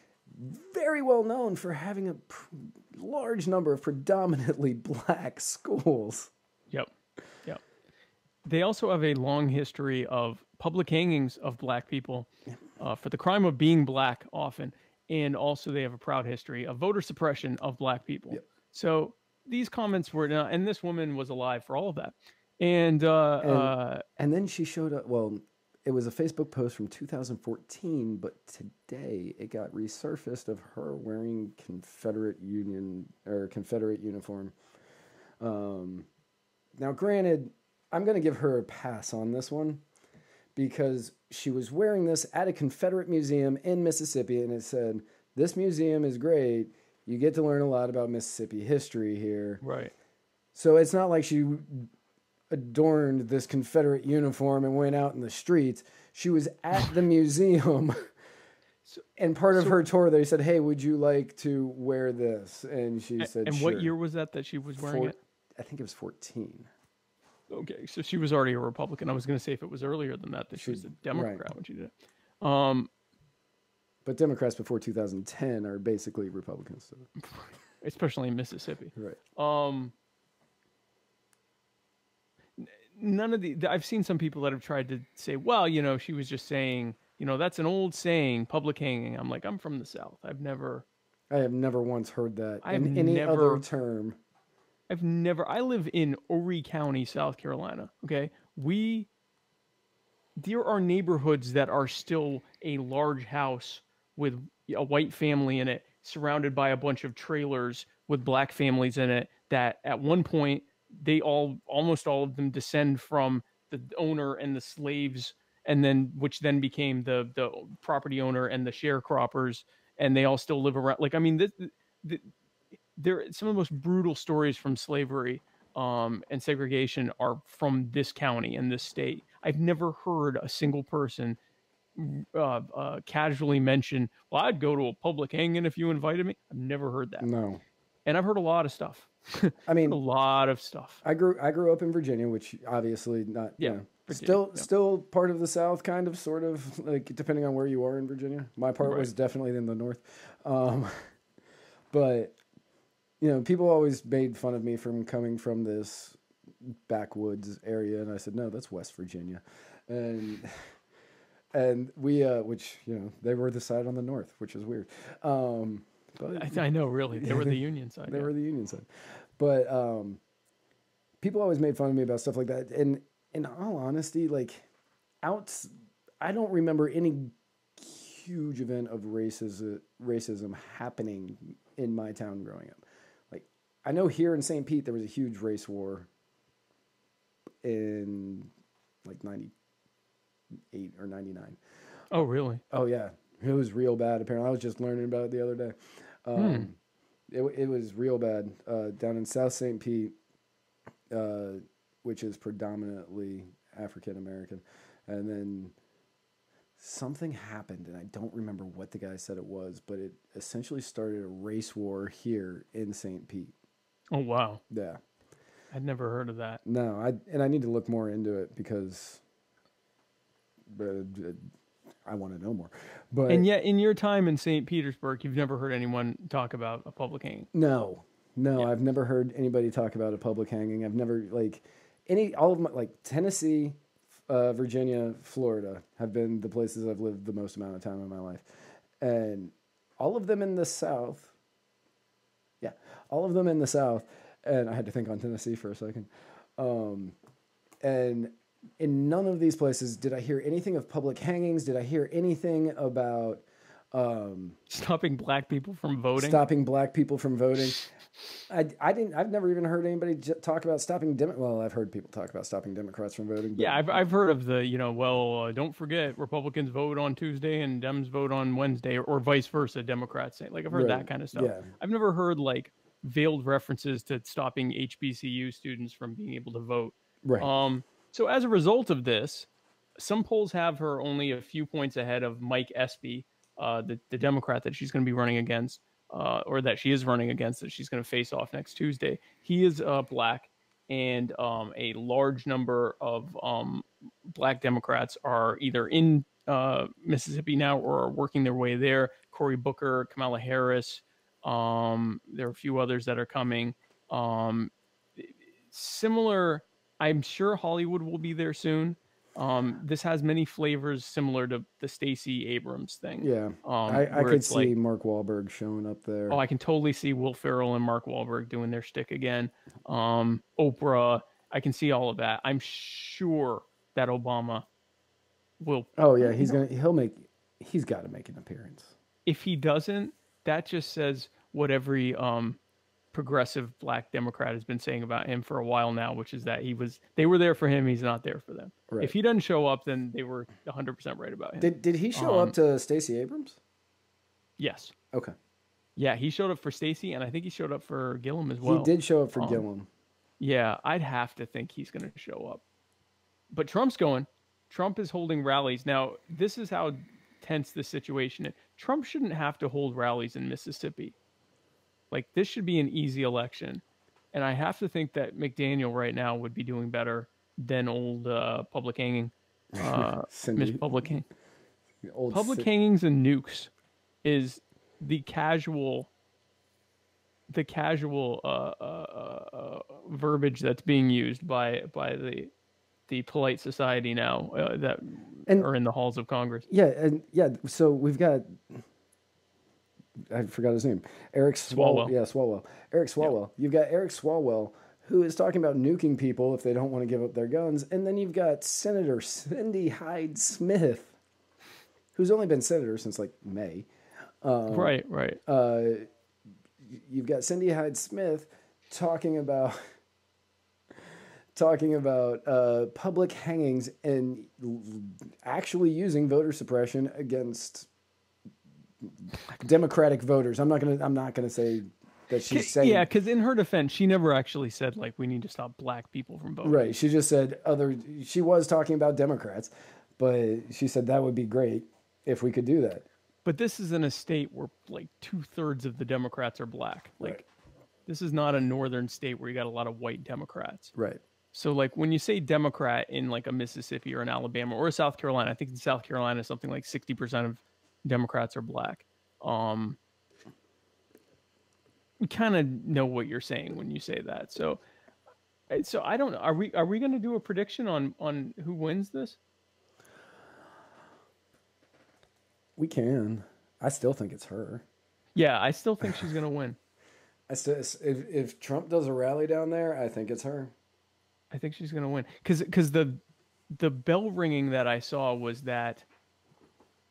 very well known for having a large number of predominantly black schools. Yep. They also have a long history of public hangings of black people for the crime of being black often. And also they have a proud history of voter suppression of black people. Yep. So these comments were, and this woman was alive for all of that. And then she showed up, well, it was a Facebook post from 2014, but today it got resurfaced of her wearing Confederate uniform. Now, granted, I'm going to give her a pass on this one because she was wearing this at a Confederate museum in Mississippi, and it said, "This museum is great. You get to learn a lot about Mississippi history here." Right. So it's not like she adorned this Confederate uniform and went out in the streets. She was at the museum. And part of her tour, they said, "Hey, would you like to wear this?" And she said, "And sure." what year was that she was wearing it? I think it was 14. Okay, so she was already a Republican. I was going to say if it was earlier than that she was a Democrat when she did it. But Democrats before 2010 are basically Republicans. So. Especially in Mississippi. Right. None of I've seen some people that have tried to say, well, she was just saying, that's an old saying, public hanging. I'm like, I'm from the South. I have never once heard that in any other term. I live in Horry County, South Carolina. Okay. There are neighborhoods that are still a large house with a white family in it, surrounded by a bunch of trailers with black families in it, that at one point almost all of them descend from the owner and the slaves, and then which then became the property owner and the sharecroppers, and they all still live around. Like, I mean, there some of the most brutal stories from slavery and segregation are from this county and this state. I've never heard a single person casually mention, well, I'd go to a public hanging if you invited me. I've never heard that. No. And I've heard a lot of stuff. I mean, a lot of stuff. I grew up in Virginia, which obviously not, still part of the South, kind of, sort of, like, depending on where you are in Virginia. My part was definitely in the North. But, you know, people always made fun of me from coming from this backwoods area. And I said, no, that's West Virginia. And we, which, you know, they were the side on the North, which is weird. But I know, really. They were the Union side. They were the Union side. But people always made fun of me about stuff like that. And in all honesty, like, I don't remember any huge event of racism happening in my town growing up. Like, I know here in St. Pete there was a huge race war in, like, 98 or 99. Oh, really? Oh, yeah. It was real bad, apparently. I was just learning about it the other day. It was real bad down in South St. Pete, which is predominantly African American. And then something happened, and I don't remember what the guy said it was, but it essentially started a race war here in St. Pete. Oh, wow. Yeah. I'd never heard of that. No, I need to look more into it because I want to know more. But and yet, in your time in St. Petersburg, you've never heard anyone talk about a public hanging. No, I've never heard anybody talk about a public hanging. I've never, like, all of my, like, Tennessee, Virginia, Florida have been the places I've lived the most amount of time in my life. And all of them in the South. Yeah, all of them in the South. And I had to think on Tennessee for a second. And in none of these places did I hear anything of public hangings. Did I hear anything about stopping black people from voting? Stopping black people from voting. I've never even heard anybody talk about stopping well, I've heard people talk about stopping Democrats from voting. But yeah, I've heard of the, don't forget, Republicans vote on Tuesday and Dems vote on Wednesday, or vice versa, Democrats say. Like, I've heard that kind of stuff. Yeah. I've never heard, like, veiled references to stopping HBCU students from being able to vote. Right. So as a result of this, some polls have her only a few points ahead of Mike Espy, the Democrat that she's going to be running against, or that she is running against, that she's going to face off next Tuesday. He is black, and a large number of black Democrats are either in Mississippi now or are working their way there. Cory Booker, Kamala Harris. There are a few others that are coming. Similar, I'm sure Hollywood will be there soon. This has many flavors similar to the Stacey Abrams thing. Yeah, I could see Mark Wahlberg showing up there. Oh, I can totally see Will Ferrell and Mark Wahlberg doing their shtick again. Oprah, I can see all of that. I'm sure that Obama will. Oh yeah, he's got to make an appearance. If he doesn't, that just says what every progressive black Democrat has been saying about him for a while now, which is that they were there for him, he's not there for them. Right. If he doesn't show up, then they were 100% right about him. Did he show up to Stacey Abrams? Yes. Okay. Yeah, he showed up for Stacey, and I think he showed up for Gillum as well. He did show up for Gillum. Yeah, I'd have to think he's going to show up. But Trump's going. Trump is holding rallies. Now, this is how tense this situation is. Trump shouldn't have to hold rallies in Mississippi. Like, this should be an easy election. And I have to think that McDaniel right now would be doing better than old public hanging. Miss Public Hanging. Public hangings and nukes is the casual verbiage that's being used by the polite society now that are in the halls of Congress. Yeah, so we've got, I forgot his name. Eric Swalwell. Yeah, Swalwell. Eric Swalwell. Yeah. You've got Eric Swalwell, who is talking about nuking people if they don't want to give up their guns. And then you've got Senator Cindy Hyde-Smith, who's only been senator since, like, May. Right. You've got Cindy Hyde-Smith talking about talking about public hangings and actually using voter suppression against Democratic voters. I'm not gonna say that she's saying. Yeah, because in her defense, she never actually said like we need to stop black people from voting. Right. She just said she was talking about Democrats, but she said that would be great if we could do that. But this is in a state where like 2/3 of the Democrats are black. Like Right. This is not a northern state where you got a lot of white Democrats. Right. So like when you say Democrat in like a Mississippi or an Alabama or a South Carolina, I think in South Carolina something like 60% of Democrats are black. We kind of know what you're saying when you say that. So I don't know. Are we going to do a prediction on who wins this? We can. I still think it's her. Yeah, I still think she's going to win. If Trump does a rally down there, I think it's her. I think she's going to win because the bell ringing that I saw was that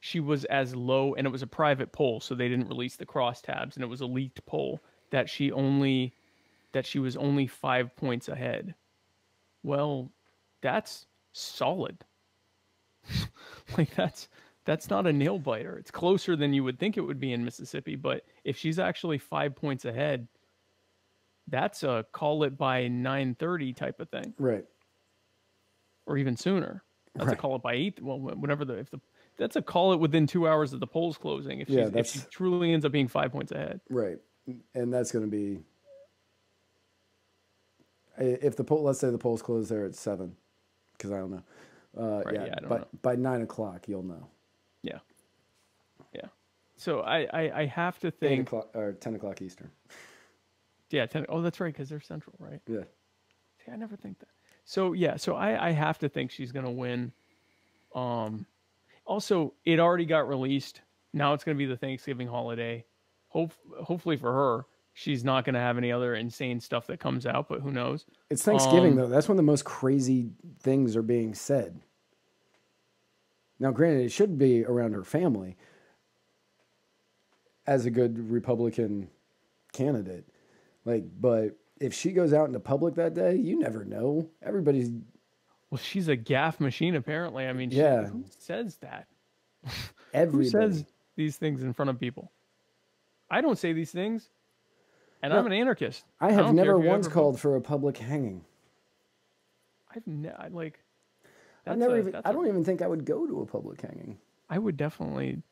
she was as low, and it was a private poll, so they didn't release the crosstabs, and it was a leaked poll that she was only 5 points ahead. Well, that's solid. Like that's not a nail biter. It's closer than you would think it would be in Mississippi, but if she's actually 5 points ahead, that's a call it by 9:30 type of thing. Right. Or even sooner. That's right. a call it by 8. Well, whenever that's a call it within 2 hours of the polls closing. If she truly ends up being 5 points ahead. Right. And that's going to be, if let's say the polls close there at 7, because I don't know. Right, yeah, I don't know. By 9 o'clock, you'll know. Yeah. Yeah. So I have to think 8 o'clock or 10 o'clock Eastern. Yeah, 10. Oh, that's right, because they're central, right? Yeah. See, I never think that. So yeah, so I have to think she's gonna win. Also, it already got released. Now it's gonna be the Thanksgiving holiday. Hopefully for her, she's not gonna have any other insane stuff that comes out, but who knows? It's Thanksgiving though. That's when the most crazy things are being said. Now, granted, it should be around her family as a good Republican candidate. But if she goes out into public that day, you never know. Everybody's... Well, she's a gaffe machine, apparently. I mean, yeah. Who says that? Everybody. Who says these things in front of people? I don't say these things, and I'm an anarchist. I have never once called for a public hanging. I don't even think I would go to a public hanging. I would definitely,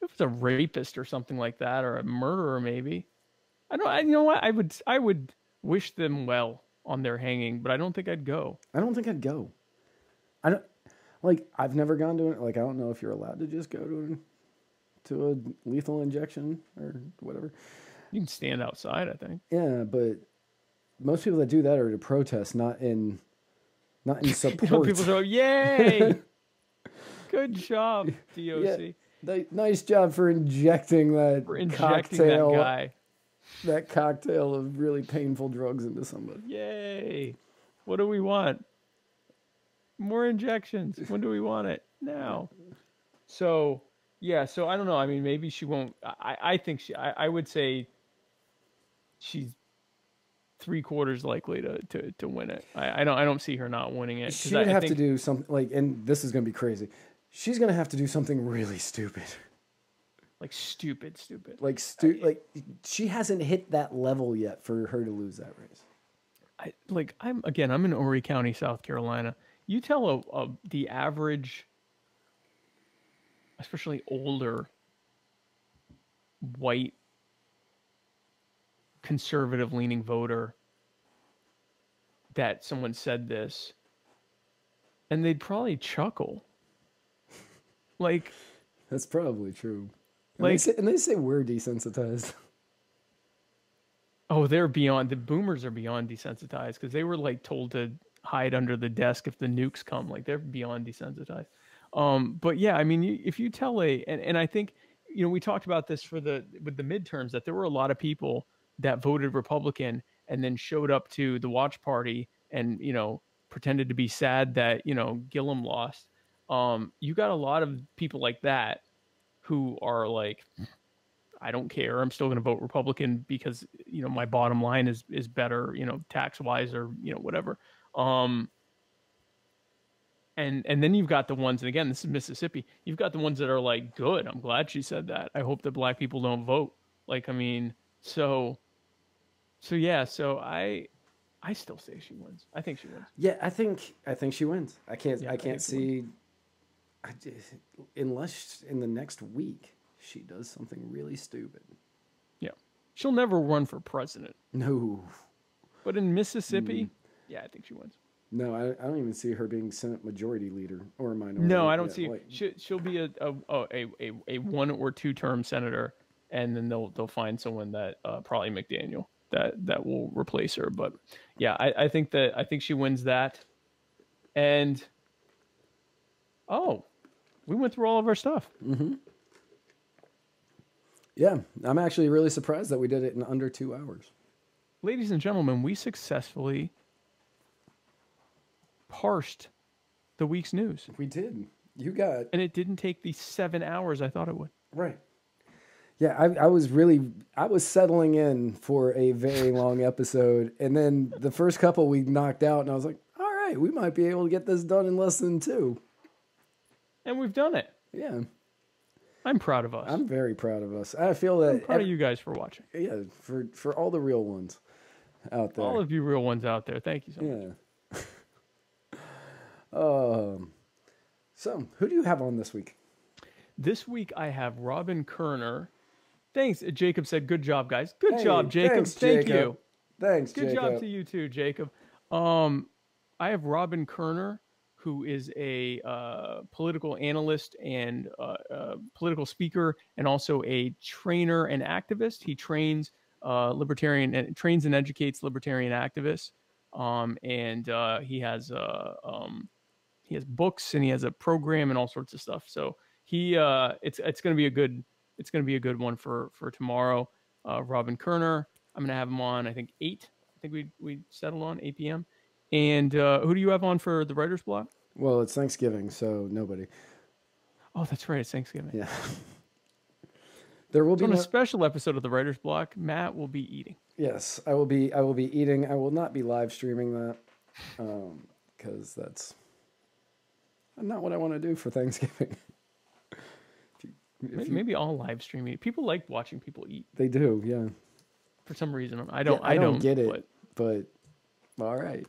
if it's a rapist or something like that, or a murderer, maybe. You know what? I would wish them well on their hanging, but I don't think I'd go. I don't think I'd go. I've never gone to it. I don't know if you're allowed to just go to a lethal injection or whatever. You can stand outside, I think. Yeah, but most people that do that are to protest, not in support. People go, "Yay, good job, DOC." Yeah, nice job for injecting that cocktail. That guy. That cocktail of really painful drugs into somebody. Yay! What do we want? More injections. When do we want it? Now. So yeah. So I don't know. I mean, maybe she won't. I think I would say she's 3/4 likely to win it. I don't see her not winning it. She would have to do something and this is going to be crazy. She's going to have to do something really stupid. Like stupid. She hasn't hit that level yet for her to lose that race. I'm in Horry County, South Carolina. You tell the average, especially older, white, conservative-leaning voter that someone said this, and they'd probably chuckle. That's probably true. And they say we're desensitized. Oh, the boomers are beyond desensitized because they were told to hide under the desk if the nukes come. They're beyond desensitized. But yeah, I mean, if you tell and I think, we talked about this with the midterms, that there were a lot of people that voted Republican and then showed up to the watch party and, pretended to be sad that, Gillum lost. You got a lot of people like that who are I don't care. I'm still going to vote Republican because, my bottom line is better, tax wise or, whatever. And then you've got the ones, and again, this is Mississippi. You've got the ones that are like, good. I'm glad she said that. I hope that black people don't vote. Like, I mean, so yeah. So I still say she wins. I think she wins. Yeah, I think she wins. I can't see. Unless in the next week she does something really stupid. Yeah, she'll never run for president. No. But in Mississippi, yeah, I think she wins. No, I don't even see her being Senate Majority Leader or minority. No, I don't see. Like, she'll be a 1 or 2 term senator, and then they'll find someone that probably McDaniel that will replace her. But yeah, I think she wins that. And we went through all of our stuff. Mm-hmm. Yeah, I'm actually really surprised that we did it in under 2 hours. Ladies and gentlemen, we successfully parsed the week's news. We did. You got... And it didn't take the 7 hours I thought it would. Right. Yeah, I was settling in for a very long episode. And then the first couple we knocked out, and I was like, all right, we might be able to get this done in less than 2. And we've done it. Yeah. I'm proud of us. I'm very proud of us. I feel that... I'm proud of you guys for watching. Yeah, for all the real ones out there. All of you real ones out there. Thank you so much. Yeah. So, who do you have on this week? This week I have Robin Kerner. Thanks. Jacob said, good job, guys. Good job, Jacob. Thank you. Thanks, Good Jacob. job to you too, Jacob. I have Robin Kerner, who is a political analyst and political speaker, and also a trainer and activist. He trains trains and educates libertarian activists. He has books, and he has a program and all sorts of stuff. So it's going to be a good one for tomorrow. Robin Kerner, I'm going to have him on, I think 8. I think we settled on 8 p.m. And who do you have on for the writer's block? Well, it's Thanksgiving, so nobody. Oh, that's right. It's Thanksgiving. Yeah. There will be on a special episode of the writer's block. Matt will be eating. Yes, I will be eating. I will not be live streaming that because that's not what I want to do for Thanksgiving. Maybe I'll live stream it. People like watching people eat. They do, yeah. For some reason, I don't get it, but all right.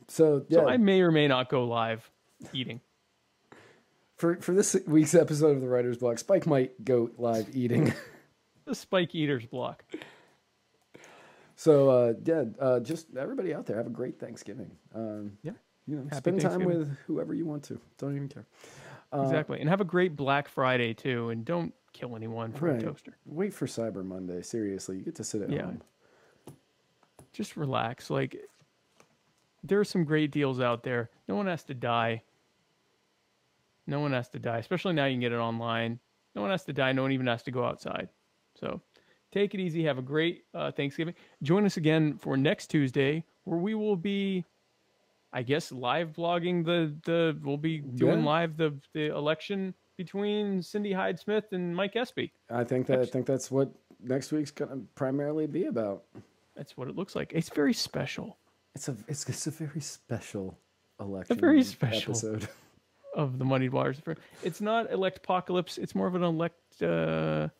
So I may or may not go live eating. For this week's episode of the Writer's Block, Spike might go live eating. The Spike Eater's Block. So just everybody out there, have a great Thanksgiving. Spend time with whoever you want to. Don't even care. Exactly, and have a great Black Friday too, and don't kill anyone for a toaster. Wait for Cyber Monday. Seriously, you get to sit at home. Just relax. Like, there are some great deals out there. No one has to die. No one has to die, especially now you can get it online. No one has to die. No one even has to go outside. So take it easy. Have a great Thanksgiving. Join us again for next Tuesday, where we will be, I guess, live vlogging we'll be doing live the election between Cindy Hyde-Smith and Mike Espy. I think that's what next week's going to primarily be about. That's what it looks like. It's very special. It's a very special election. A very special episode of the Muddied Waters. It's not elect-apocalypse. It's more of an elect-geddon.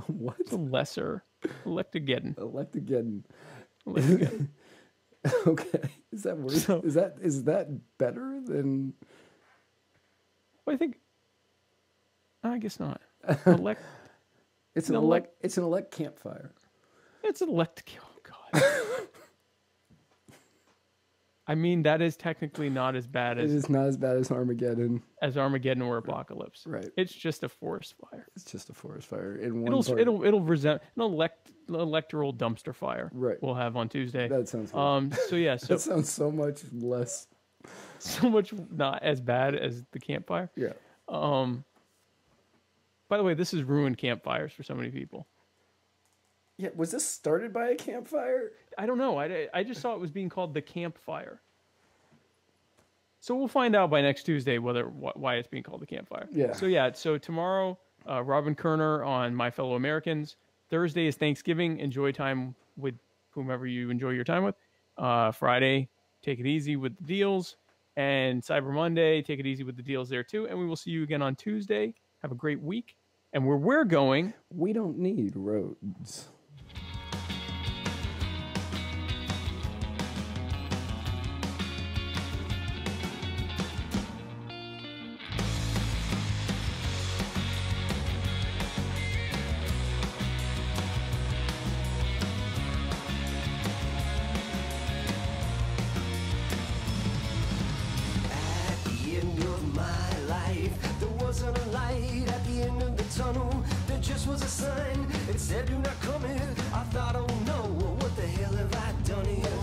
What? It's a lesser elect-geddon. Elect-geddon. Elect-geddon. Okay. Is that worse? So, is that better than? Well, I guess not. It's an elect campfire. It's an elect. Oh God. I mean, that is technically not as bad as... It is not as bad as Armageddon. As Armageddon or Apocalypse. Right. It's just a forest fire. It's just a forest fire. In one It'll present an electoral dumpster fire. Right. We'll have on Tuesday. That sounds good. So yeah. That sounds so much less... So much not as bad as the campfire. Yeah. By the way, this has ruined campfires for so many people. Yeah, was this started by a campfire? I don't know. I just saw it was being called the campfire. So we'll find out by next Tuesday why it's being called the campfire. Yeah. So tomorrow, Robin Kerner on My Fellow Americans, Thursday is Thanksgiving. Enjoy time with whomever you enjoy your time with. Friday, take it easy with the deals. And Cyber Monday, take it easy with the deals there too. And we will see you again on Tuesday. Have a great week. And where we're going, we don't need roads. Was a sign, it said do not come here. I thought, oh no, what the hell have I done here?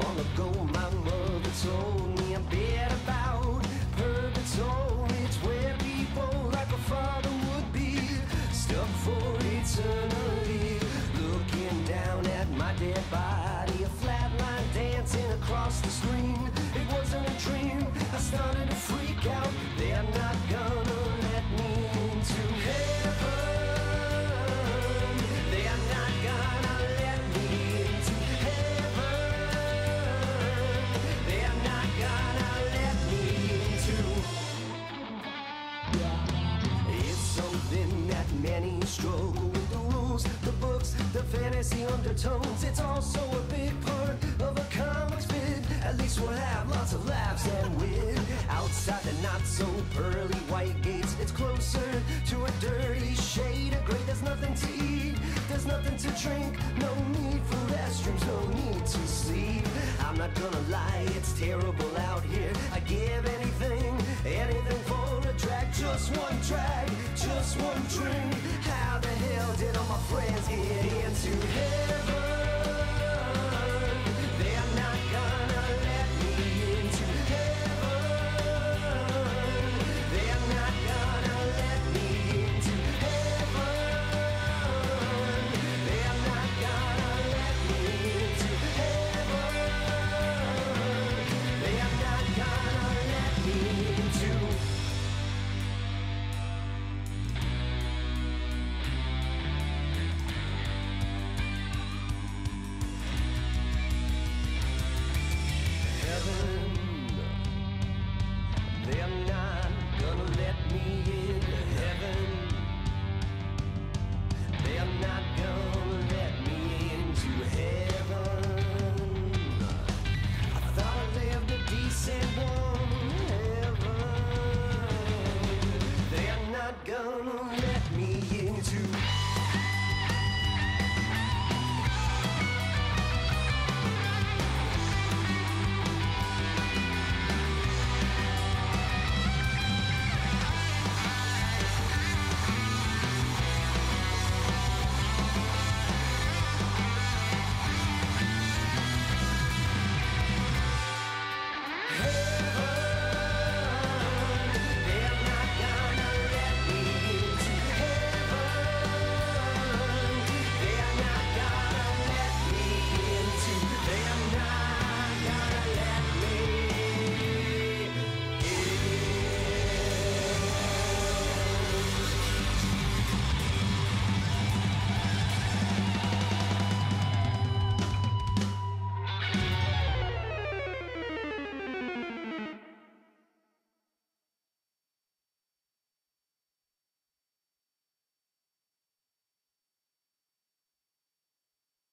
Long ago my mother told me a bit about purgatory. It's where people like a father would be, stuck for eternity. Looking down at my dead body, a flat line dancing across the screen. It wasn't a dream, I started to freak out. They're not gonna let me into heaven. Many struggle with the rules, the books, the fantasy undertones. It's also a big part of a comic's bid. At least we'll have lots of laughs and wit. Outside the not so pearly white gates, it's closer to a dirty shade of gray. There's nothing to eat, there's nothing to drink, no need for restrooms, no need to sleep. I'm not gonna lie, it's terrible out here. I give anything for a drag. Just one drag, just one drink. How the hell did all my friends get into heaven? They're not gonna let me into heaven. They're not gonna let me into heaven. They're not gonna let me into heaven. They're not gonna let me into gonna let me into